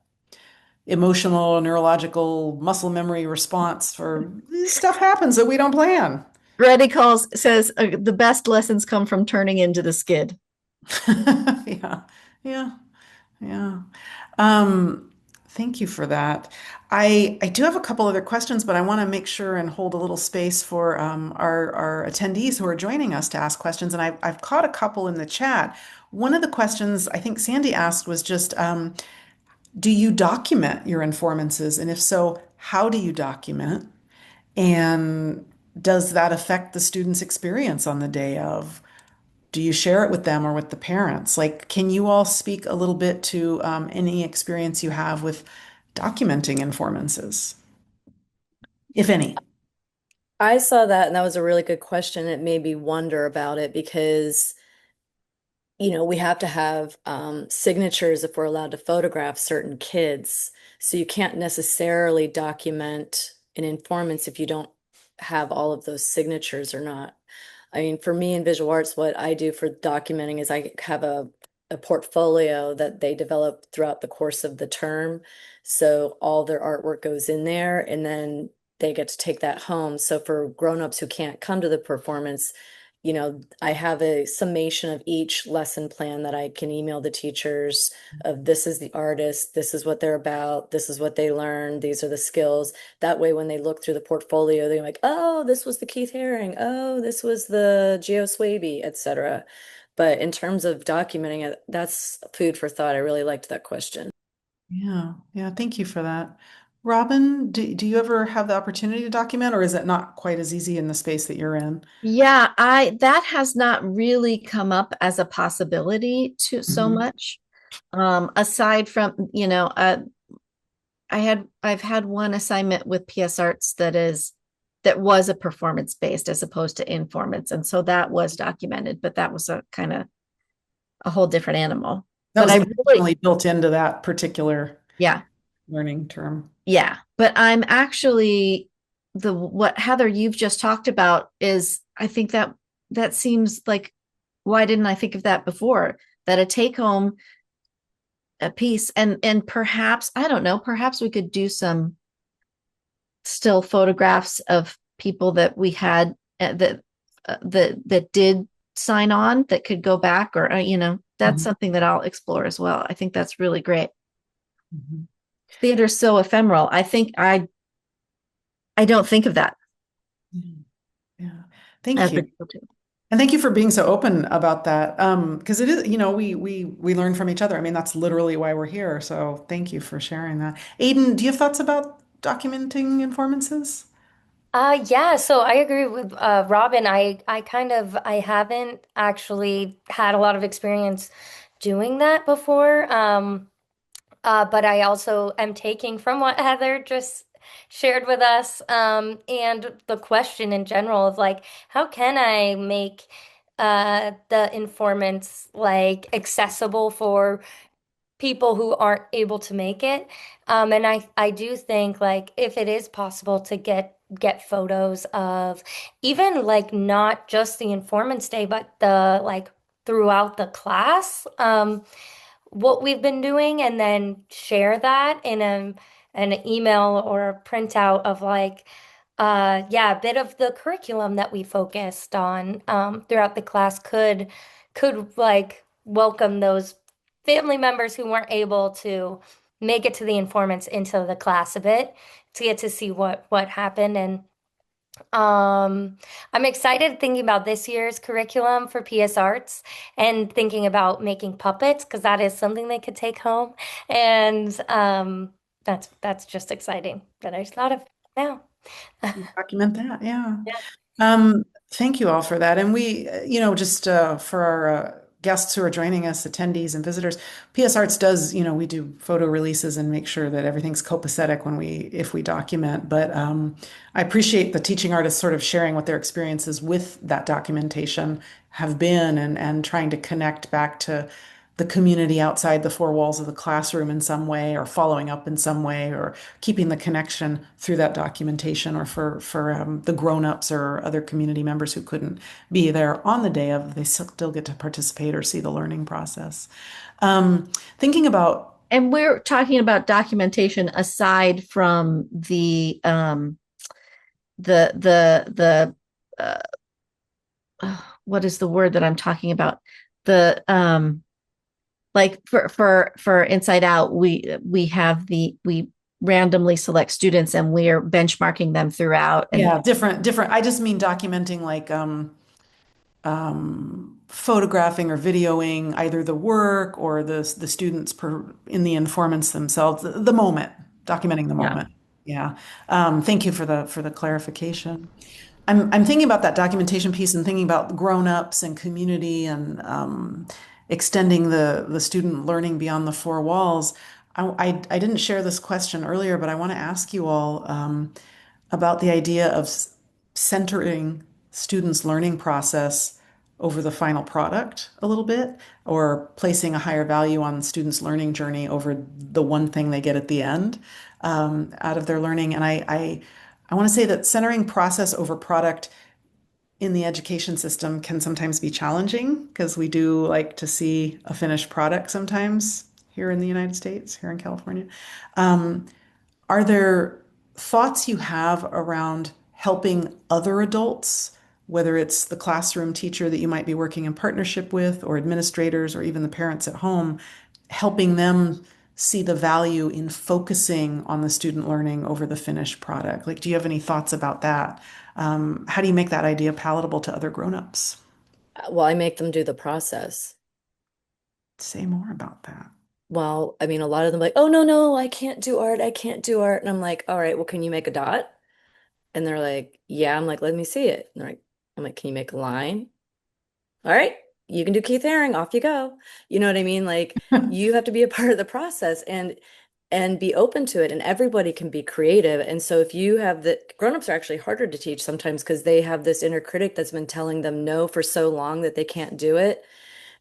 [SPEAKER 1] emotional, neurological muscle memory response for stuff happens that we don't plan.
[SPEAKER 3] Reddy says the best lessons come from turning into the skid.
[SPEAKER 1] Yeah. Yeah. Yeah. Um, Thank you for that. I do have a couple other questions, but I want to make sure and hold a little space for our attendees who are joining us to ask questions. And I've caught a couple in the chat. One of the questions I think Sandy asked was just, do you document your informances? And if so, how do you document? And does that affect the student's experience on the day of? Do you share it with them or with the parents? Like, can you all speak a little bit to any experience you have with documenting informances, if any?
[SPEAKER 2] I saw that, and that was a really good question. It made me wonder about it because, we have to have signatures if we're allowed to photograph certain kids. So you can't necessarily document an informant if you don't have all of those signatures or not. I mean, for me in visual arts, what I do for documenting is I have a portfolio that they develop throughout the course of the term. So all their artwork goes in there, and then they get to take that home. So for grown-ups who can't come to the performance, I have a summation of each lesson plan that I can email the teachers of, this is the artist, this is what they're about, this is what they learned, these are the skills. That way, when they look through the portfolio, they're like, oh, this was the Keith Haring, oh, this was the Geo Swaby, etc. But in terms of documenting it, that's food for thought. I really liked that question.
[SPEAKER 1] Yeah, yeah, thank you for that. Robyn, do you ever have the opportunity to document, or is it not quite as easy in the space that you're in?
[SPEAKER 3] Yeah, I that has not really come up as a possibility to so
[SPEAKER 1] Mhm.
[SPEAKER 3] much. Aside from, I've had one assignment with PS Arts that was a performance based as opposed to informants. And so that was documented, but that was a kind of a whole different animal.
[SPEAKER 1] That
[SPEAKER 3] But
[SPEAKER 1] was
[SPEAKER 3] I really,
[SPEAKER 1] intentionally built into that particular
[SPEAKER 3] yeah,
[SPEAKER 1] learning term.
[SPEAKER 3] yeah. But I'm actually what Heather you've just talked about is, I think that seems like, why didn't I think of that before? That a take home a piece, and perhaps, I don't know, perhaps we could do some still photographs of people that we had that did sign on, that could go back, or that's
[SPEAKER 1] Mhm.
[SPEAKER 3] something that I'll explore as well. I think that's really great.
[SPEAKER 1] Mhm.
[SPEAKER 3] Theater's so ephemeral. I don't think of that
[SPEAKER 1] Yeah. Yeah. Thank
[SPEAKER 3] as
[SPEAKER 1] you.
[SPEAKER 3] the go-to.
[SPEAKER 1] And thank you for being so open about that. Because it is, we learn from each other. I mean, that's literally why we're here. So thank you for sharing that. Aidan, do you have thoughts about documenting informances?
[SPEAKER 4] Yeah, so I agree with Robyn. I haven't actually had a lot of experience doing that before. But I also am taking from what Heather just shared with us, and the question in general of like, how can I make the informants like accessible for people who aren't able to make it. And I do think like if it is possible to get photos of even like not just the Informants Day, but the like throughout the class. what we've been doing and then share that in an email or a printout of like yeah, a bit of the curriculum that we focused on throughout the class could like welcome those family members who weren't able to make it to the informants into the class a bit to get to see what happened. And I'm excited thinking about this year's curriculum for PS Arts and thinking about making puppets because that is something they could take home. And that's just exciting that I just thought of now.
[SPEAKER 1] Document that, yeah.
[SPEAKER 4] Yeah.
[SPEAKER 1] Thank you all for that. And we, just for our guests who are joining us, attendees and visitors, PS Arts does, we do photo releases and make sure that everything's copacetic if we document. But I appreciate the teaching artists sort of sharing what their experiences with that documentation have been and trying to connect back to the community outside the four walls of the classroom in some way, or following up in some way, or keeping the connection through that documentation, or for the grown-ups or other community members who couldn't be there on the day of, they still get to participate or see the learning process. Thinking about
[SPEAKER 3] And we're talking about documentation aside from the what is the word that I'm talking about? The like for Inside Out, we randomly select students and we're benchmarking them throughout. And
[SPEAKER 1] yeah, different. I just mean documenting like photographing or videoing either the work or the students in the informants themselves, the moment, documenting the
[SPEAKER 3] yeah.
[SPEAKER 1] moment. Yeah. Thank you for the clarification. I'm thinking about that documentation piece and thinking about grown-ups and community and extending the student learning beyond the four walls. I didn't share this question earlier, but I want to ask you all about the idea of centering students' learning process over the final product a little bit, or placing a higher value on students' learning journey over the one thing they get at the end out of their learning. And I want to say that centering process over product in the education system can sometimes be challenging because we do like to see a finished product sometimes here in the United States, here in California. Are there thoughts you have around helping other adults, whether it's the classroom teacher that you might be working in partnership with, or administrators, or even the parents at home, helping them see the value in focusing on the student learning over the finished product? Like, do you have any thoughts about that? How do you make that idea palatable to other grown-ups?
[SPEAKER 2] Well, I make them do the process.
[SPEAKER 1] Say more about that.
[SPEAKER 2] Well, I mean, a lot of them are like, oh, no, no, I can't do art. I can't do art. And I'm like, all right, well, can you make a dot? And they're like, yeah. I'm like, let me see it. And they're like, I'm like, can you make a line? All right, you can do Keith Haring, off you go. You know what I mean? Like you have to be a part of the process and be open to it. And everybody can be creative. And so if you have the grown-ups are actually harder to teach sometimes because they have this inner critic that's been telling them no for so long that they can't do it.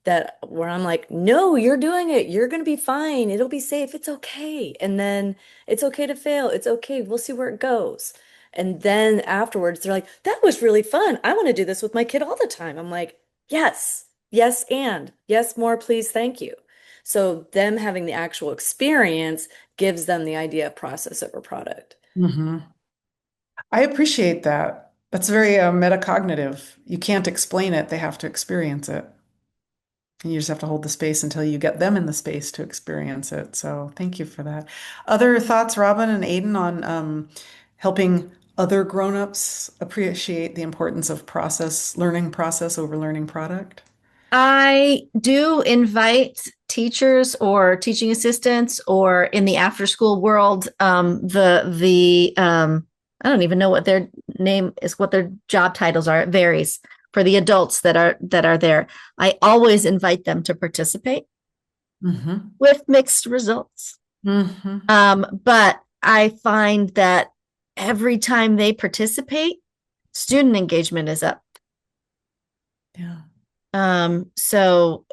[SPEAKER 2] That where I'm like, no, you're doing it. You're going to be fine. It'll be safe. It's okay. And then it's okay to fail. It's okay. We'll see where it goes. And then afterwards, they're like, that was really fun. I want to do this with my kid all the time. I'm like, yes, yes, and yes, more, please, thank you. So them having the actual experience gives them the idea of process over product.
[SPEAKER 1] Mm-hmm. I appreciate that. That's very metacognitive. You can't explain it, they have to experience it. And you just have to hold the space until you get them in the space to experience it. So thank you for that. Other thoughts, Robyn and Aidan, on helping other grown-ups appreciate the importance of learning process over learning product?
[SPEAKER 3] I do invite teachers or teaching assistants or in the after school world, the I don't even know what their name is, what their job titles are. It varies for the adults that are there. I always invite them to participate
[SPEAKER 1] Mm-hmm.
[SPEAKER 3] with mixed results.
[SPEAKER 1] Mm-hmm.
[SPEAKER 3] But I find that every time they participate, student engagement is up.
[SPEAKER 1] Yeah.
[SPEAKER 3] So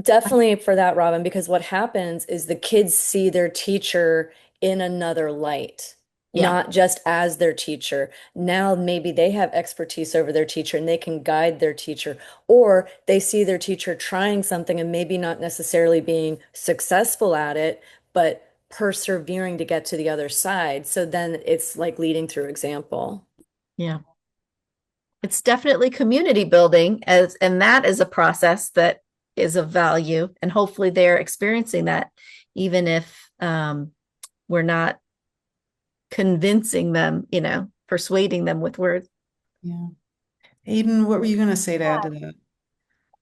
[SPEAKER 2] Definitely for that, Robyn, because what happens is the kids see their teacher in another light.
[SPEAKER 3] Yeah.
[SPEAKER 2] not just as their teacher. Now maybe they have expertise over their teacher and they can guide their teacher, or they see their teacher trying something and maybe not necessarily being successful at it, but persevering to get to the other side. So then it's like leading through example.
[SPEAKER 3] Yeah. It's definitely community building and that is a process that is of value. And hopefully they're experiencing that, even if we're not convincing them, persuading them with words.
[SPEAKER 1] Yeah. Aidan, what were you going to say to add to that?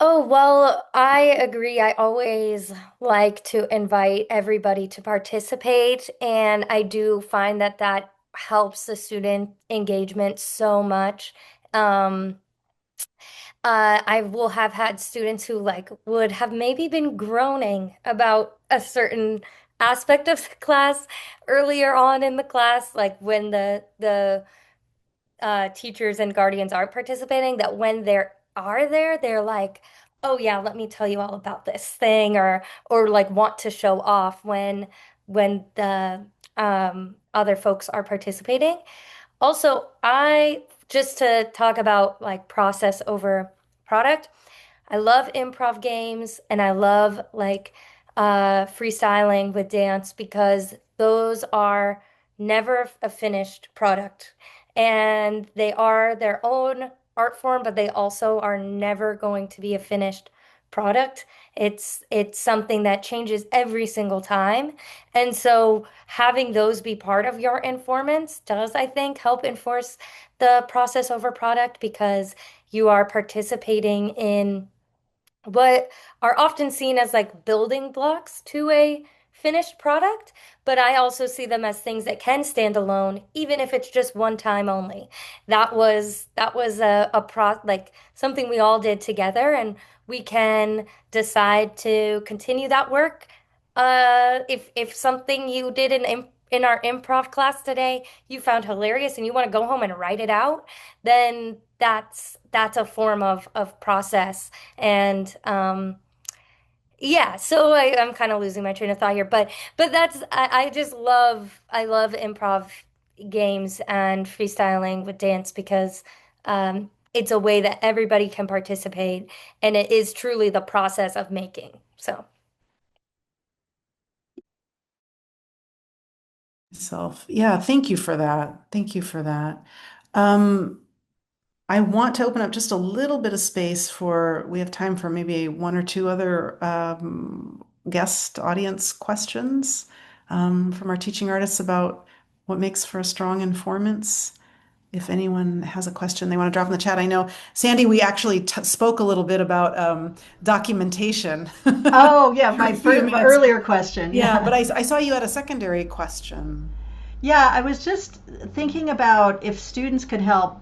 [SPEAKER 4] Oh, well, I agree. I always like to invite everybody to participate, and I do find that that helps the student engagement so much. Um, I will have had students who like would have maybe been groaning about a certain aspect of the class earlier on in the class, like when the teachers and guardians are participating, that when they're like, oh yeah, let me tell you all about this thing, or like want to show off when the other folks are participating. Also, I just to talk about like process over product. I love improv games and I love like freestyling with dance because those are never a finished product. And they are their own art form, but they also are never going to be a finished product. It's something that changes every single time. And so having those be part of your informants does, I think, help enforce the process over product because you are participating in what are often seen as like building blocks to a finished product, but I also see them as things that can stand alone, even if it's just one time only. That was a like something we all did together, and we can decide to continue that work. If something you did in our improv class today you found hilarious and you want to go home and write it out, then that's a form of process and yeah, so I'm kind of losing my train of thought here, but I just love improv games and freestyling with dance because it's a way that everybody can participate and it is truly the process of making. So
[SPEAKER 1] Self. Yeah, thank you for that. Thank you for that. Um, I want to open up just a little bit of space for, we have time for maybe one or two other guest audience questions from our teaching artists about what makes for a strong informants. If anyone has a question they want to drop in the chat. I know, Sandy, we actually spoke a little bit about documentation
[SPEAKER 6] Oh, yeah,
[SPEAKER 1] a
[SPEAKER 6] my
[SPEAKER 1] few minutes.
[SPEAKER 6] earlier question.
[SPEAKER 1] Yeah, but
[SPEAKER 6] Yeah.
[SPEAKER 1] I saw you had a secondary question.
[SPEAKER 6] Yeah, I was just thinking about if students could help.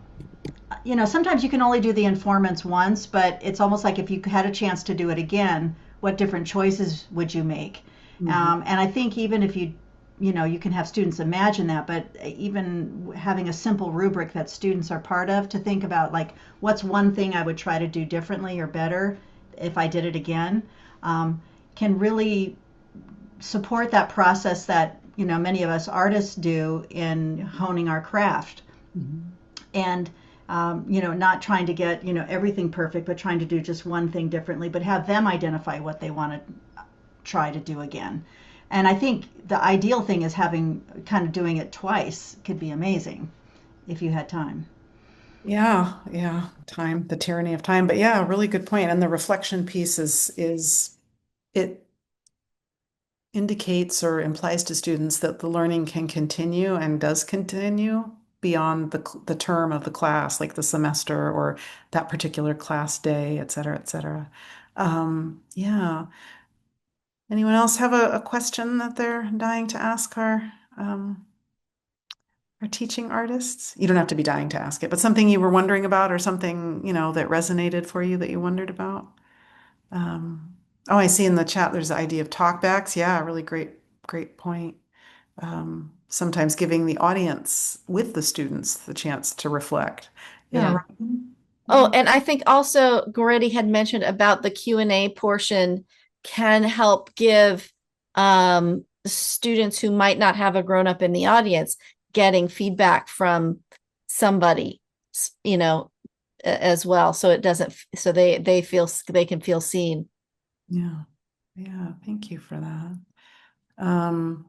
[SPEAKER 6] Sometimes you can only do the informants once, but it's almost like if you had a chance to do it again, what different choices would you make?
[SPEAKER 1] Mhm.
[SPEAKER 6] And I think even if you can have students imagine that, but even having a simple rubric that students are part of to think about, like, what's one thing I would try to do differently or better if I did it again, can really support that process that many of us artists do in honing our craft
[SPEAKER 1] Mhm.
[SPEAKER 6] and not trying to get everything perfect, but trying to do just one thing differently, but have them identify what they want to try to do again. And I think the ideal thing is having kind of doing it twice could be amazing if you had time.
[SPEAKER 1] Yeah, yeah, time, the tyranny of time. But yeah, really good point. And the reflection piece is it indicates or implies to students that the learning can continue and does continue beyond the term of the class, like the semester or that particular class day, et cetera, et cetera. Yeah. Anyone else have a question that they're dying to ask our teaching artists? You don't have to be dying to ask it, but something you were wondering about or something, that resonated for you that you wondered about? Um, oh, I see in the chat there's the idea of talkbacks. Yeah, really great point. Sometimes giving the audience with the students the chance to reflect. Yeah,
[SPEAKER 3] Yeah.
[SPEAKER 1] Robyn?
[SPEAKER 3] Oh, and I think also Goretti had mentioned about the Q&A portion can help give students who might not have a grown up in the audience getting feedback from somebody, as well. So it doesn't, so they feel, they can feel seen.
[SPEAKER 1] Yeah. Yeah. Thank you for that. Um,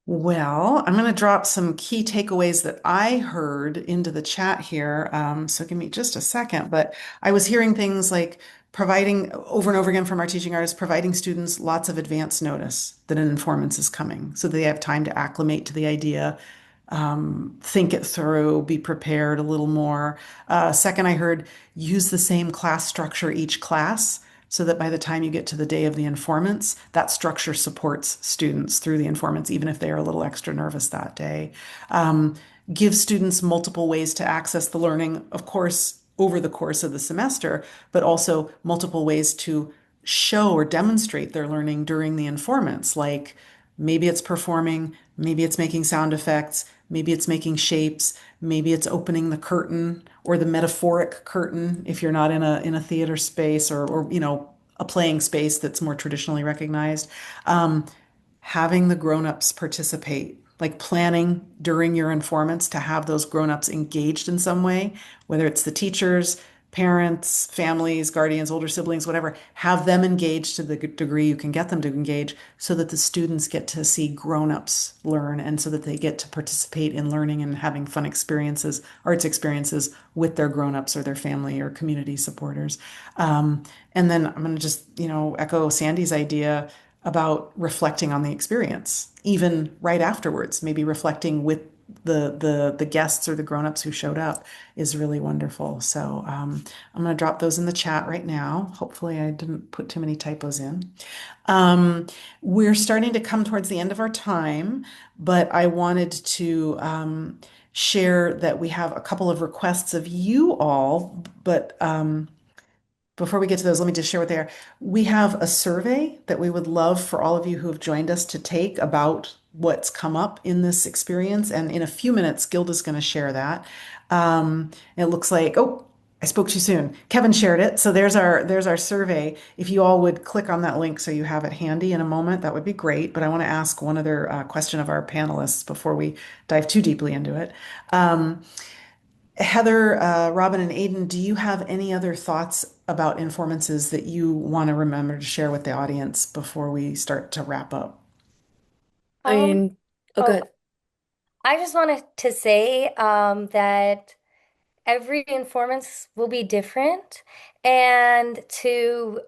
[SPEAKER 1] Well, I'm going to drop some key takeaways that I heard into the chat here. So give me just a second. But I was hearing things like providing over and over again from our teaching artists, providing students lots of advance notice that an informant is coming so they have time to acclimate to the idea, think it through, be prepared a little more. Second, I heard use the same class structure each class so that by the time you get to the day of the informants, that structure supports students through the informants, even if they are a little extra nervous that day. Um, Give students multiple ways to access the learning, of course, over the course of the semester, but also multiple ways to show or demonstrate their learning during the informants, like maybe it's performing, maybe it's making sound effects, maybe it's making shapes, maybe it's opening the curtain or the metaphoric curtain if you're not in a theater space or a playing space that's more traditionally recognized. Um, Having the grown-ups participate, like planning during your informants to have those grown-ups engaged in some way, whether it's the teachers, parents, families, guardians, older siblings, whatever, have them engaged to the degree you can get them to engage so that the students get to see grown-ups learn and so that they get to participate in learning and having fun experiences, arts experiences with their grown-ups or their family or community supporters. And then I'm going to just, echo Sandy's idea about reflecting on the experience, even right afterwards, maybe reflecting with the guests or the grown-ups who showed up is really wonderful. So I'm going to drop those in the chat right now. Hopefully I didn't put too many typos in. Um, we're starting to come towards the end of our time, but I wanted to share that we have a couple of requests of you all, but before we get to those, let me just share what they are. We have a survey that we would love for all of you who have joined us to take about what's come up in this experience. And in a few minutes, Gilda's going to share that. It looks like, oh, I spoke too soon. Kevin shared it. So there's our survey. If you all would click on that link so you have it handy in a moment, that would be great. But I want to ask one other question of our panelists before we dive too deeply into it. Um, Heather, Robyn, and Aidan, do you have any other thoughts about informances that you want to remember to share with the audience before we start to wrap up?
[SPEAKER 2] I
[SPEAKER 4] Um,
[SPEAKER 2] mean, oh,
[SPEAKER 4] oh,
[SPEAKER 2] good.
[SPEAKER 4] I just wanted to say that every informant will be different and to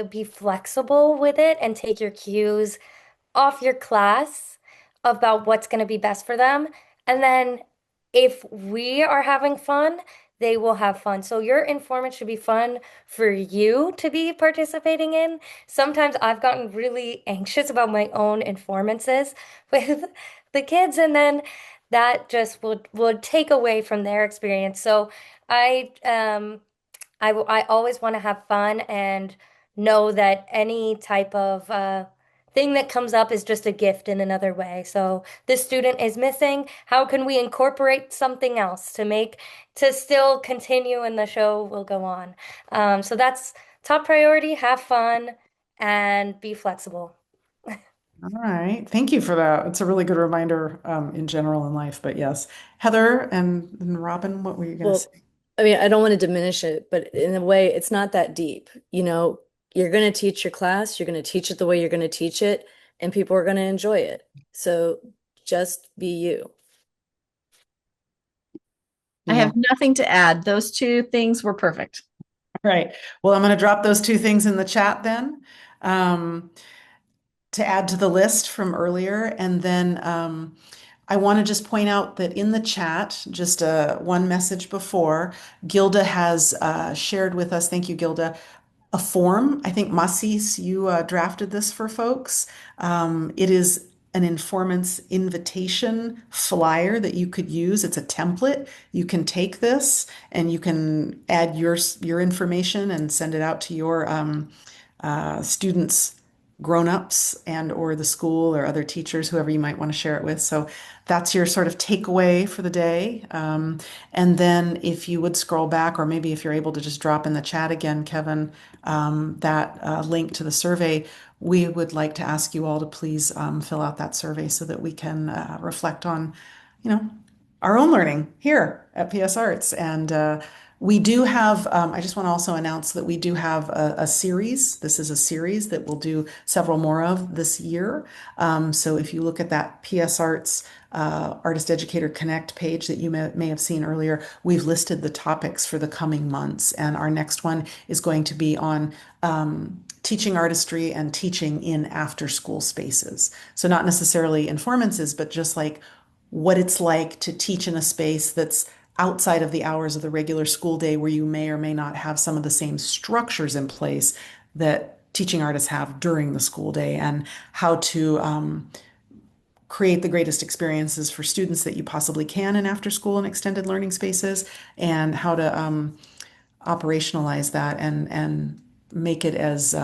[SPEAKER 4] be flexible with it and take your cues off your class about what's going to be best for them. And then if we are having fun, they will have fun. So your informant should be fun for you to be participating in. Sometimes I've gotten really anxious about my own informances with the kids, and then that just would take away from their experience. So I I always want to have fun and know that any type of thing that comes up is just a gift in another way. So this student is missing. How can we incorporate something else to still continue and the show will go on? So that's top priority. Have fun and be flexible.
[SPEAKER 1] All right. Thank you for that. It's a really good reminder in general in life. But yes, Heather and Robyn, what were you going to
[SPEAKER 2] Well,
[SPEAKER 1] say?
[SPEAKER 2] I mean, I don't want to diminish it, but in a way, it's not that deep. You're going to teach your class, you're going to teach it the way you're going to teach it, and people are going to enjoy it. So just be you.
[SPEAKER 3] I
[SPEAKER 1] Yeah.
[SPEAKER 3] have nothing to add. Those two things were perfect.
[SPEAKER 1] All right. Well, I'm going to drop those two things in the chat then. To add to the list from earlier. And then I want to just point out that in the chat, just one message before, Gilda has shared with us, thank you, Gilda, a form. I think Masis, you drafted this for folks. It is an informant's invitation flyer that you could use. It's a template. You can take this and you can add your information and send it out to your students grown-ups and or the school or other teachers, whoever you might want to share it with. So that's your sort of takeaway for the day. And then if you would scroll back, or maybe if you're able to just drop in the chat again, Kevin, that link to the survey, we would like to ask you all to please fill out that survey so that we can reflect on, you know, our own learning here at PS Arts. And we do have, I just want to also announce that we do have a series. This is a series that we'll do several more of this year. So if you look at that PS Arts Artist Educator Connect page that you may have seen earlier, we've listed the topics for the coming months. And our next one is going to be on teaching artistry and teaching in after school spaces. So not necessarily Informances, but just like what it's like to teach in a space that's outside of the hours of the regular school day, where you may or may not have some of the same structures in place that teaching artists have during the school day, and how to create the greatest experiences for students that you possibly can in after school and extended learning spaces, and how to operationalize that and make it as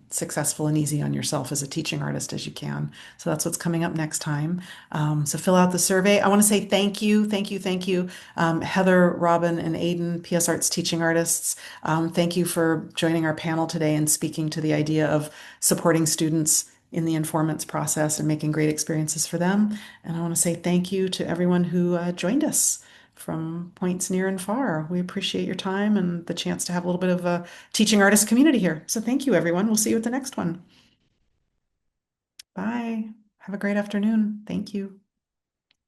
[SPEAKER 1] successful and easy on yourself as a teaching artist as you can. So that's what's coming up next time. So fill out the survey. I want to say thank you, thank you, thank you, Heather, Robyn, and Aidan, PS Arts teaching artists. Thank you for joining our panel today and speaking to the idea of supporting students in the informants process and making great experiences for them. And I want to say thank you to everyone who joined us from points near and far. We appreciate your time and the chance to have a little bit of a teaching artist community here. So thank you, everyone. We'll see you at the next one. Bye. Have a great afternoon. Thank you.